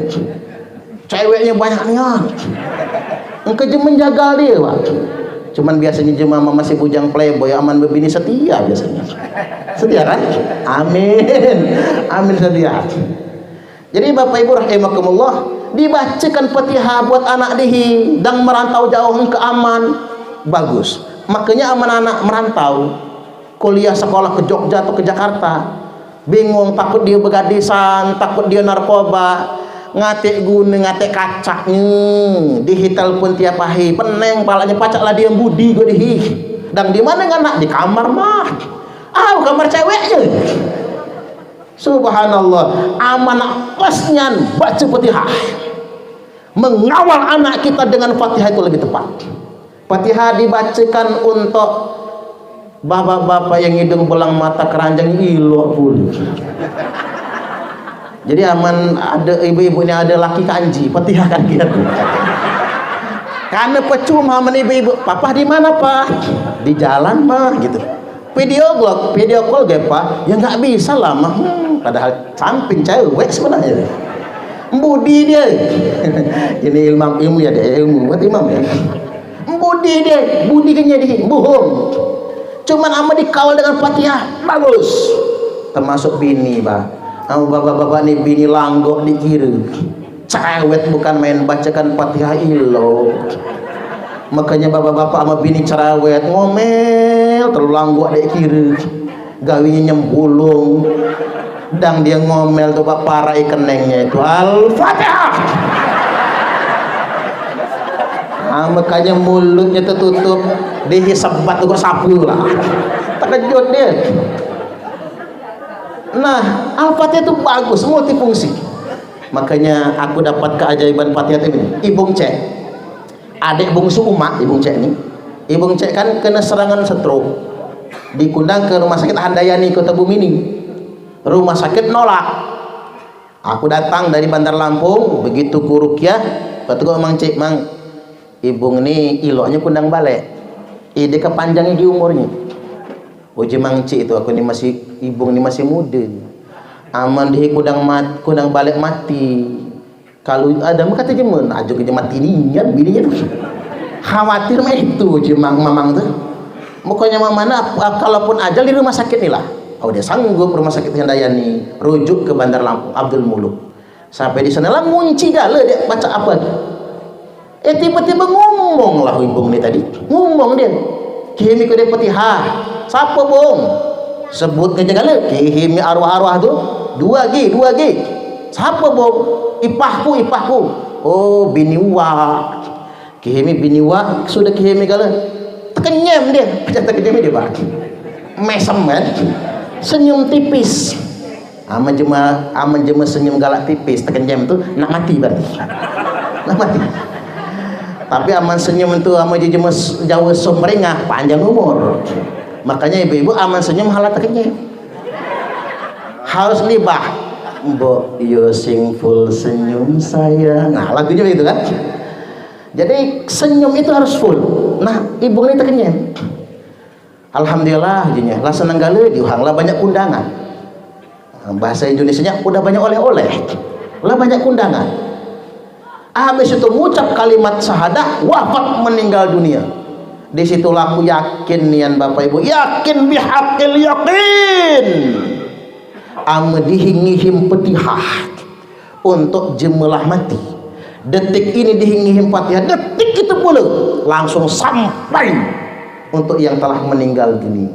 Ceweknya banyak nian. Engkau je menjaga dia, Pak. Cuman biasanya jemaah masih bujang playboy, aman berbini setia biasanya. Setia kan? Amin. Amin setia. Jadi Bapak Ibu rahimakumullah, dibacakan Fatihah buat anak dihi dan merantau jauh ke aman, bagus. Makanya aman anak merantau, kuliah sekolah ke Jogja atau ke Jakarta, bingung, takut dia begadisan, takut dia narkoba, ngatik guna, ngatik kacak, dihital pun tiap hari, peneng palanya pacak lah dia budi gue dihi. Dan di mana anak? Di kamar mah. Kamar ceweknya. Subhanallah, amanah pasnya baca Fatihah. Mengawal anak kita dengan Fatihah itu lebih tepat. Fatihah dibacakan untuk bapak-bapak yang hidung belang mata keranjang ilo pun. Jadi aman ada ibu-ibunya ada laki kanji, Fatihah kan gitu. Karena percuma sama ibu-ibu, papa di mana pak? Di jalan mah gitu. Video call gak pak? Ya nggak bisa lah mah. Padahal samping cewek sebenarnya. Budi dia. Ini ilmu ya dia, ilmu buat imam ya. Budi dia, budi kenya dia, bohong. Cuman ama dikawal dengan Fatihah, bagus. Termasuk bini pak. Bapak-bapak nih bini langgok dikira. Cewek bukan main bacakan Fatihah ilo. Makanya bapak-bapak sama bini cerewet ngomel terlalu langgok dikira. Gawinya nyembulung. Dan dia ngomel tuh pak para ikenengnya itu Al-Fatihah. Makanya mulutnya tertutup, dihisebat tuh sapu lah. Terkejut dia. Nah, Al-Fatihah itu bagus, multifungsi. Makanya aku dapat keajaiban Fatihah ini. Ibung Cek, adik bungsu Uma, Ibung Cek ini. Ibung Cek kan kena serangan stroke. Dikundang ke rumah sakit Handayani Kota Bumini. Rumah sakit nolak. Aku datang dari Bandar Lampung, begitu kurukyah, kata Mang Cek, Mang, ibung ini iloknya kundang balik. Ide kepanjangnya di umurnya. Uji Mang Cek itu aku ini masih ibung ini masih muda. Aman di kundang balik mati. Kalau ada kata jemen, aja ke mati ini kan bininya tuh. Khawatir mah itu uji mamang tuh. Mukanya mana kalaupun ajal di rumah sakit nih lah. Dia sanggup rumah sakit Handayani rujuk ke Bandar Lampung Abdul Muluk. Sampai di sana lah ngunci gala dia baca apa. Tiba-tiba ngomong lah ibung ini tadi. Ngomong dia. Kihimi ko dia Fatihah. Siapa bong? Sebut ke jagala. Kihimi arwah-arwah tu. 2G. Siapa bong? Ipahku. Oh biniwa. Kihimi biniwa sudah kihimi gala. Kenyam dia. Kata kenyam dia pak. Mesem kan. Senyum tipis. Aman jema senyum galak tipis. Terkenyam tu nak mati berarti. Nak mati. Tapi aman senyum itu aman jema Jawa sumringah panjang umur. Makanya ibu-ibu aman senyum halat terkenyam. Harus libah. Mbok yo sing full senyum saya. Nah lagunya begitu kan. Jadi senyum itu harus full. Nah ibu ini terkenyam. Alhamdulillah jinya lah senang gale diuhang lah banyak undangan. Bahasa Indonesianya udah banyak oleh-oleh. Lah banyak undangan. Habis itu mengucap kalimat syahadah, wafat meninggal dunia. Di situlah aku yakin nian Bapak Ibu, yakin bihaqil yakin. Dihingihim Fatihah untuk jemelah mati. Detik ini dihingihim Fatihah, detik itu pula langsung sampai untuk yang telah meninggal dunia.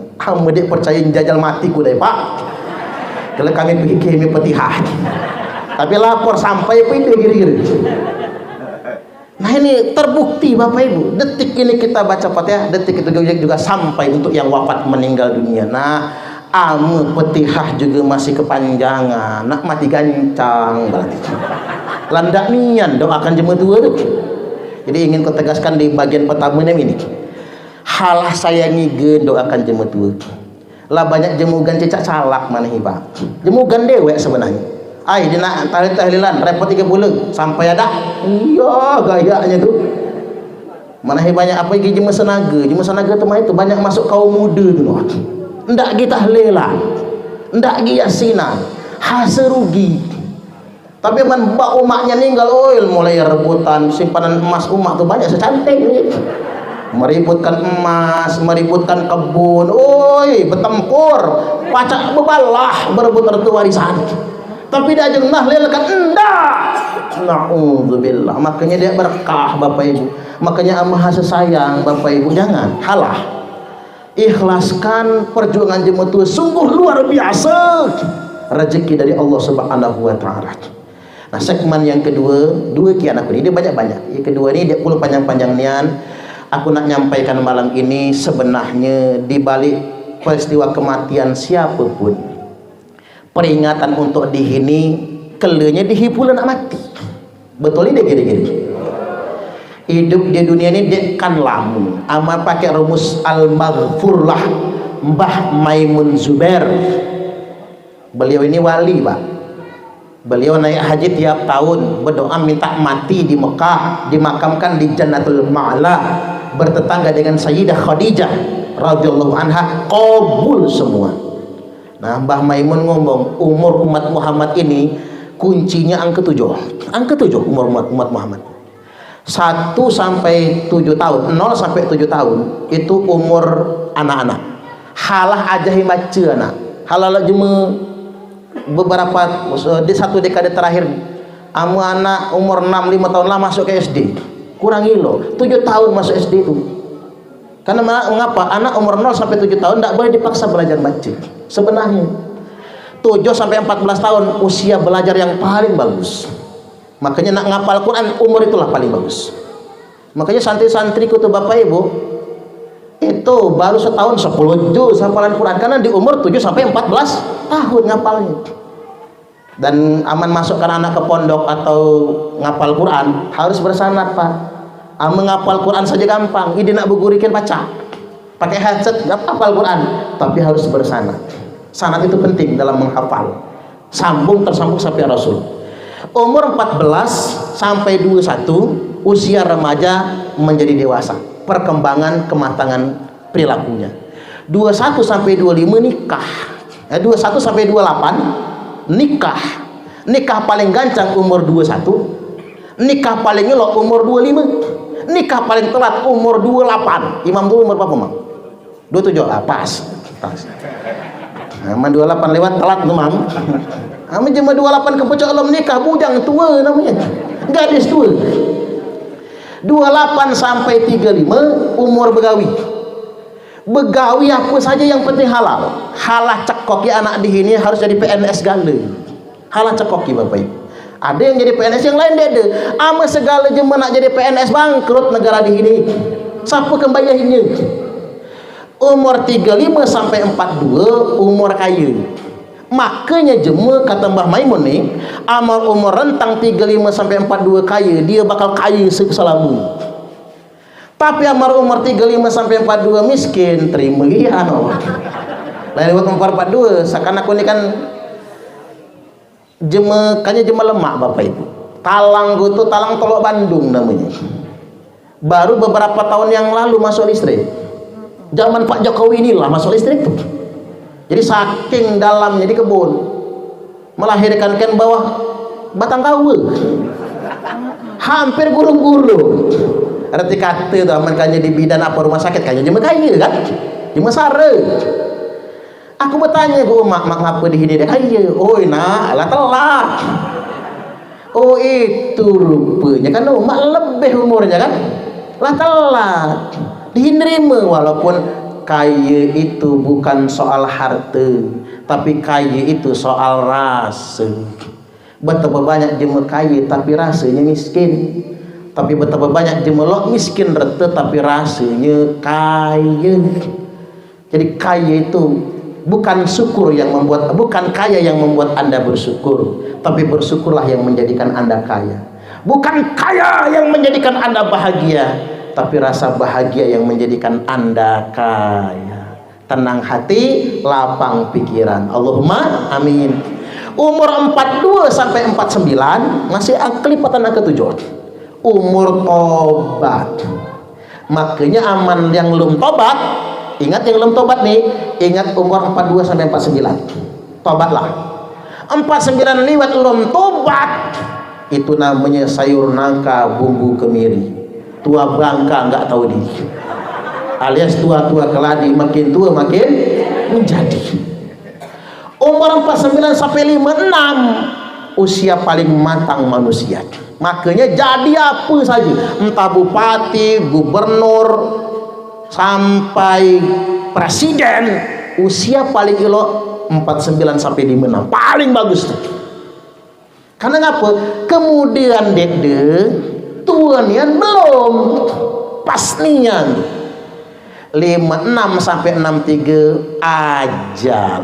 Dek percaya jajal matiku deh pak. Kalau kami pergi ke Fatihah, tapi lapor sampai pindah kira-kira. Nah ini terbukti Bapak Ibu, detik ini kita baca Fatihah, detik itu juga sampai untuk yang wafat meninggal dunia. Nah ame petihah juga masih kepanjangan, nak mati gancang berarti. Landak nian doakan jema tua tu. Jadi ingin kau tegaskan di bagian pertama ini. Halah sayangi gen doakan jema tua. Lah banyak jemugan cecak salak mana hiba. Jemugan dewek sebenarnya. Ai dia nak tahlilan repot 3 bulan sampai ada. Iya gayanya tu. Mana banyak apa lagi jema senaga teman itu banyak masuk kaum muda tu. Ndak gi tahlilan. Ndak gi yasinan. Hasa rugi. Tapi man mbak umaknya ninggal oil mulai rebutan simpanan emas umak tu banyak secantik ni. Meributkan emas, meributkan kebun, oi bertempur, pacak bebalah berebut harta warisan. Tapi dia jeung nahlil kan endak. Nauzubillah. Makanya dia berkah Bapak Ibu. Makanya maha sayang Bapak Ibu, jangan halah. Ikhlaskan perjuangan jemaah tua sungguh luar biasa. Rezeki dari Allah Subhanahu wa taala. Nah, segmen yang kedua, dua kian aku ini dia banyak-banyak. Yang kedua ini dia puluh panjang-panjang nian. Aku nak nyampaikan malam ini sebenarnya di balik peristiwa kematian siapapun, peringatan untuk dihini kelenya dihipul nak mati. Betul ini gini-gini. Hidup di dunia ini dia kan lama. Ama pakai rumus al-maghfurlah Mbah Maimun Zubair. Beliau ini wali, Pak. Beliau naik haji tiap tahun, berdoa minta mati di Mekah, dimakamkan di Jannatul Ma'la, bertetangga dengan Sayyidah Khadijah radhiyallahu anha, qabul semua. Nah, Mbah Maimun ngomong, umur umat Muhammad ini kuncinya angka 7. Angka 7 umur umat Muhammad. 1 sampai 7 tahun, 0 sampai 7 tahun itu umur anak-anak. Halah aja baca anak. Halah jema beberapa di 1 dekade terakhir amu anak umur 6-5 tahun lah masuk ke SD. Kurang ilo 7 tahun masuk SD itu. Karena mengapa anak umur 0 sampai 7 tahun tidak boleh dipaksa belajar baca. Sebenarnya 7 sampai 14 tahun usia belajar yang paling bagus. Makanya nak ngapal Quran umur itulah paling bagus. Makanya santri-santriku tuh Bapak Ibu itu baru setahun 10 juz hafalan Quran karena di umur 7 sampai 14 tahun ngapalnya. Dan aman masukkan anak ke pondok atau ngapal Quran harus bersanad, Pak. Mengapal Quran saja gampang, ini nak begurikan baca pakai headset gak hafal Quran, tapi harus bersanad. Sanad itu penting dalam menghafal. Tersambung sampai Rasul. Umur 14 sampai 21 usia remaja menjadi dewasa, perkembangan kematangan perilakunya. 21 sampai 25 nikah. 21 sampai 28 nikah. Nikah paling gancang umur 21. Nikah paling elok umur 25. Nikah paling telat umur 28. Imam dulu umur berapa, Mam? 27. Ah, pas. Aman 28 lewat telat tuh, Mam. Aman jema 28 kepecah Allah menikah bujang tua namanya. Gadis tua. 28 sampai 35 umur begawi. Begawi apa saja yang penting halal. Halah cekoki anak di sini harus jadi PNS gale. Halah cekoki Bapak Ibu. Ada yang jadi PNS, yang lain dia ada. Ama segala jema nak jadi PNS bangkrut negara di sini. Siapa kembayahinnya? Umur 35 sampai 42 umur kaya. Makanya jema kata Mbah Maimun nih, amal umur rentang 35 sampai 42 kaya, dia bakal kaya selama. Tapi amal umur 35 sampai 42 miskin, terima ya no. Lain buat umur 42, seakan aku ini kan kayaknya jema lemak Bapak Ibu. Talang gitu, talang tolok Bandung namanya. Baru beberapa tahun yang lalu masuk listrik. Zaman Pak Jokowi inilah masuk listrik tuh. Jadi saking dalamnya di kebun melahirkan kan bawah batang kawa, hampir gurung-gurung. Arti kata itu amankannya di bidan apa rumah sakit kayaknya cuma kaya kan, cuma sare. Aku bertanya ke mak ngapa di sini dia kaya? Oh nak lah telat. Oh itu rupanya kan mak lebih umurnya kan, lah telat. Diterima walaupun kaya itu bukan soal harta, tapi kaya itu soal rasa. Betapa banyak jema kaya tapi rasanya miskin. Tapi betapa banyak jema lo miskin rete tapi rasanya kaya. Jadi kaya itu bukan syukur yang membuat, bukan kaya yang membuat Anda bersyukur, tapi bersyukurlah yang menjadikan Anda kaya. Bukan kaya yang menjadikan Anda bahagia, tapi rasa bahagia yang menjadikan Anda kaya. Tenang hati, lapang pikiran. Allahumma amin. Umur 42 sampai 49 masih kelipatan ke-7. Umur tobat. Makanya aman yang belum tobat, ingat yang belum tobat nih, ingat umur 42 sampai 49. Tobatlah. 49 lewat belum tobat, itu namanya sayur nangka bumbu kemiri. Tua bangka nggak tahu diri. Alias tua-tua keladi, makin tua makin menjadi. Umur 49 sampai 56 usia paling matang manusia. Makanya jadi apa saja, entah bupati, gubernur, sampai presiden, usia paling elok 49 sampai 56 paling bagus tuh. Karena ngapa? Kemudian dede tuanian belum pas nian 56 sampai 63 ajal.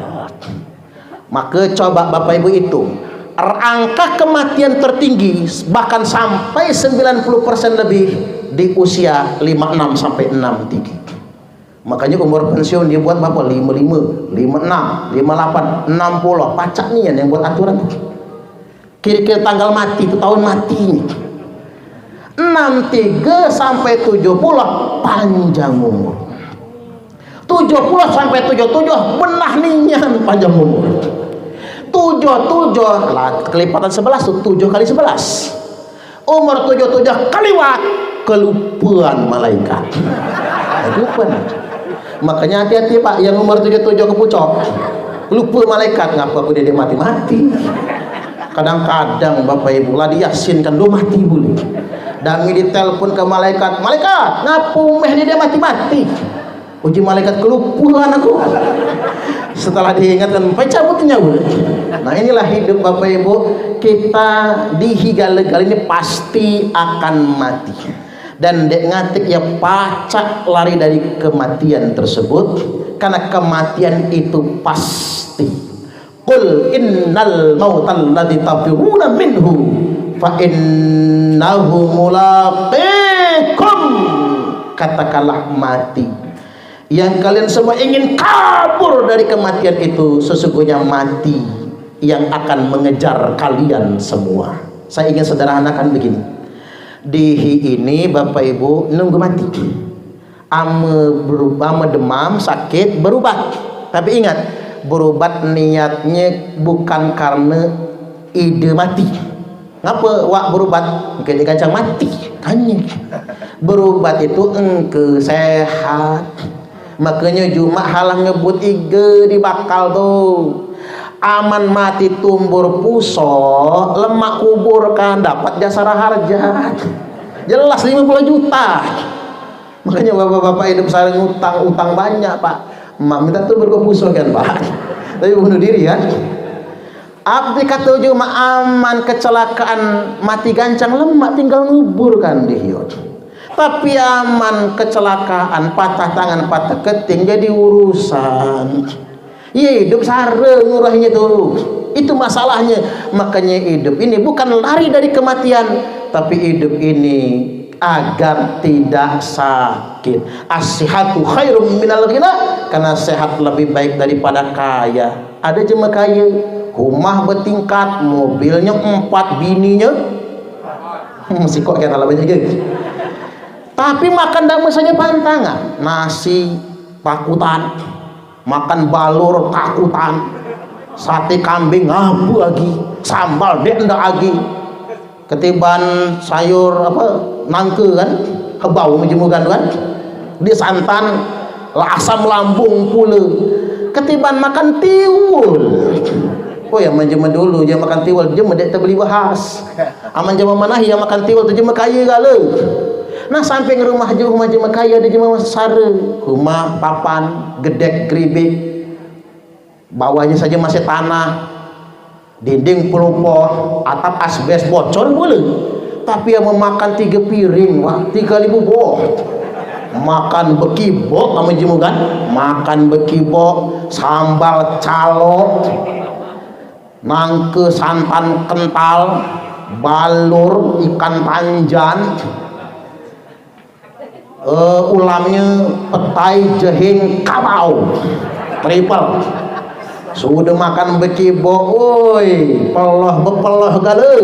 Maka coba Bapak Ibu hitung angka kematian tertinggi bahkan sampai 90% lebih di usia 56 sampai 63. Makanya umur pensiun dia buat berapa? 55, 56, 58, 60. Pacak nih yang buat aturan. Kira-kira tanggal mati itu tahun mati. 63 sampai 70 panjang umur. 70 sampai 77 benah nian panjang umur. 77 lah kelipatan 11 tuh 7 kali 11. Umur 77 kaliwat kelupaan malaikat. Kelupaan. Makanya hati-hati Pak yang umur 77 kepucok. Lupa malaikat, ngapa aku dia mati-mati. Kadang-kadang Bapak Ibu lah diyasinkan do mati boleh. Dan ditelepon ke malaikat, malaikat ngapu meh dia mati-mati. Uji malaikat kelupaan aku. Setelah diingatkan cabut nyawa. Nah inilah hidup Bapak Ibu, kita dihigal-higal ini pasti akan mati. Dan dek ngatik ya pacak lari dari kematian tersebut, karena kematian itu pasti. Qul innal mautal ladzi tafiruna minhu fa innahu mulaqikum. Katakanlah mati yang kalian semua ingin kabur dari kematian itu, sesungguhnya mati yang akan mengejar kalian semua. Saya ingin sederhanakan begini, dihi ini Bapak Ibu nunggu mati, ame demam sakit berubat, tapi ingat berubat niatnya bukan karena ide mati. Ngapa wak berubat? Mungkin dikancang mati tanya. Berubat itu engke sehat. Makanya Jumat halang ngebut iga di bakal tuh. Aman mati tumbur puso, lemak kubur kan dapat jasara harja. Jelas 50 juta. Makanya bapak-bapak hidup saling utang banyak Pak. Emak minta tuh berkepuso kan Pak. Tapi bunuh diri kan. Abdi kata Jumat aman kecelakaan mati gancang lemak tinggal ngubur kan dihiut. Tapi aman kecelakaan patah tangan patah keting jadi urusan. Ya hidup sare ngurahnya tuh. Itu masalahnya. Makanya hidup ini bukan lari dari kematian, tapi hidup ini agar tidak sakit. As-sihatu khairum minal ghina, karena sehat lebih baik daripada kaya. Ada jemaah kaya, rumah bertingkat, mobilnya 4, bininya masih kok kayak alamannya gitu. Tapi makan damai saja pantangan, nasi pakutan, makan balur takutan, sate kambing ngabu lagi, sambal dek ndak lagi, ketiban sayur apa nangke kan, hebau menjemukan kan, di santan lah asam lambung pula, ketiban makan tiwul. Oh ya menjema dulu dia makan tiwul, jema dek terbeli bahas. Aman jema mana yang makan tiwul tu jema kaya gala. Nah sampai ke rumah jema kaya ada jema sare, rumah papan gedek geribik, bawahnya saja masih tanah, dinding pelupor, atap asbes bocor boleh, tapi yang memakan 3 piring wah 3.000 boh makan bekibok kamu jimu kan, makan bekibok sambal calo nangke santan kental balur ikan panjan, ulamnya petai jehing kabau triple. Sudah makan bekibok, woi peloh bepeloh galeh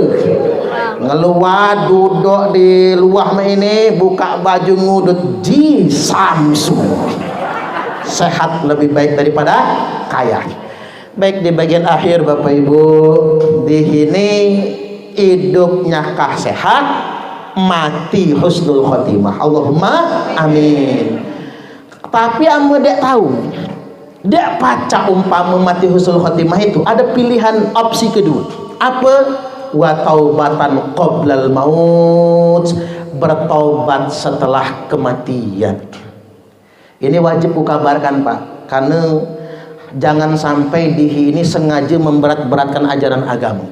ngeluar duduk di luar ini buka baju ngudut ji Samsung. Sehat lebih baik daripada kaya. Baik, di bagian akhir Bapak Ibu, di sini hidupnya kah sehat, mati husnul khotimah. Allahumma amin. Tapi amu dek tahu, dek paca umpama mati husnul khotimah itu ada pilihan opsi kedua. Apa? Wa taubatan qoblal maut, bertaubat setelah kematian. Ini wajib kukabarkan Pak, karena jangan sampai di ini sengaja memberat-beratkan ajaran agama.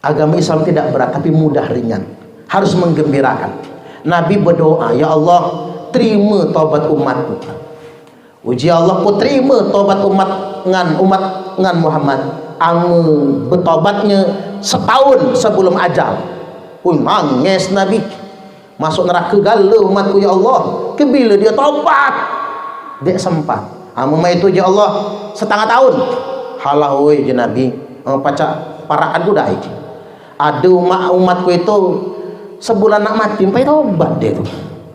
Agama Islam tidak berat tapi mudah ringan, harus menggembirakan. Nabi berdoa, ya Allah terima taubat umatku. Uji Allah, ku terima taubat umat ngan Muhammad. Amu bertobatnya setahun sebelum ajal. Nangis Nabi, masuk neraka galau umatku ya Allah. Kebila dia taubat? Dek sempat. Amu itu ya Allah setengah tahun. Halah woi je Nabi, pacak parakan ku daik. Ada umatku itu sebulan nak mati sampai taubat dia tu.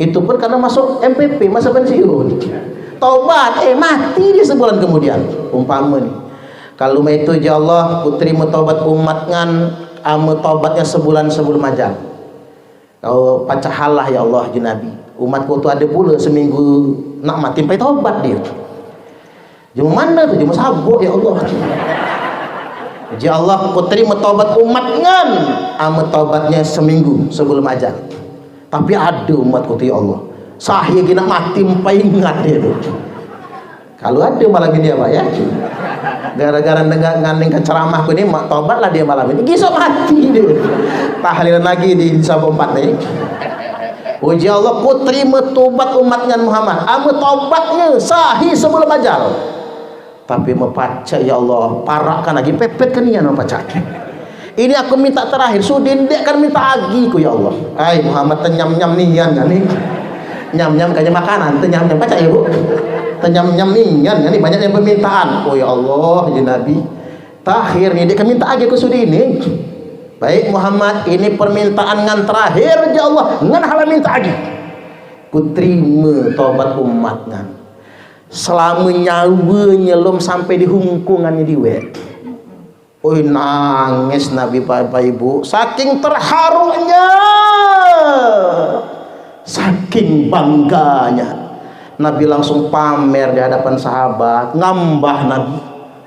Itu pun karena masuk MPP, masa pensiun. Taubat, mati dia sebulan kemudian. Umpama nih, kalau itu ya Allah putri taubat umat ngan amu taubatnya sebulan sebelum ajal. Kau pacah halah ya Allah je Nabi, umatku tu ada pula seminggu nak mati sampai taubat dia. Jum mana tu, jum sabuk ya Allah. Ya Allah putri taubat umat ngan amu taubatnya seminggu sebelum ajal. Tapi ada umatku tu ya Allah, sahih gina mati sampai ingat dia tu. Kalau ada malam ini ya Pak ya, gara-gara ngandeng ke ceramahku ini taubatlah dia malam ini, gisok mati dia. Tahlilan lagi di sabuk 4 nih. Puji Allah, ku terima tobat umatnya Muhammad, amu taubatnya sahih sebelum ajal. Tapi membaca ya Allah, parakan lagi pepet kan ya membaca. Ini aku minta terakhir, sudin dek kan minta lagi ku ya Allah. Hai Muhammad tenyam-nyam nian kan nih. Nyam-nyam kayaknya makanan, tenyam-nyam baca ya Bu. Tenyam-nyam nian kan nih, banyak yang permintaan. Oh ya Allah, ya Nabi. Terakhir nih dek minta lagi ku sudin ini. Baik Muhammad, ini permintaan ngan terakhir ya Allah, ngan halah minta lagi. Ku terima taubat umatnya. Selama nyawanya belum sampai di hungkungannya diwe. Oi nangis Nabi Bapak Ibu, saking terharunya, saking bangganya. Nabi langsung pamer di hadapan sahabat, ngambah Nabi.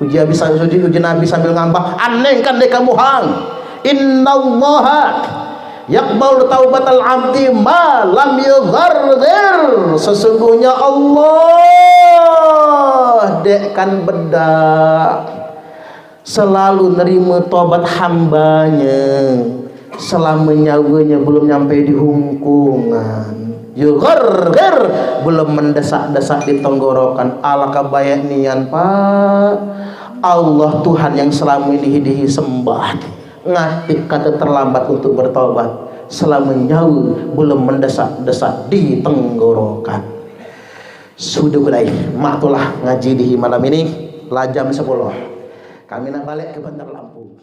Uji Nabi sambil ngambah, aneh kan dek kamu hang. Innallaha yaqbalu taubatal abdi ma lam yugharghir. Sesungguhnya Allah dek kan bedak selalu nerima tobat hambanya selama nyawanya belum nyampe di hungkungan. Yugharghir, belum mendesak-desak di tenggorokan. Alangkah baik nian Pak, Allah Tuhan yang selama ini disembah ngatip kata terlambat untuk bertobat selama nyawa belum mendesak-desak di tenggorokan. Sudah mulai maktulah ngaji di malam ini lah jam 10. Kami nak balik ke Bandar Lampung.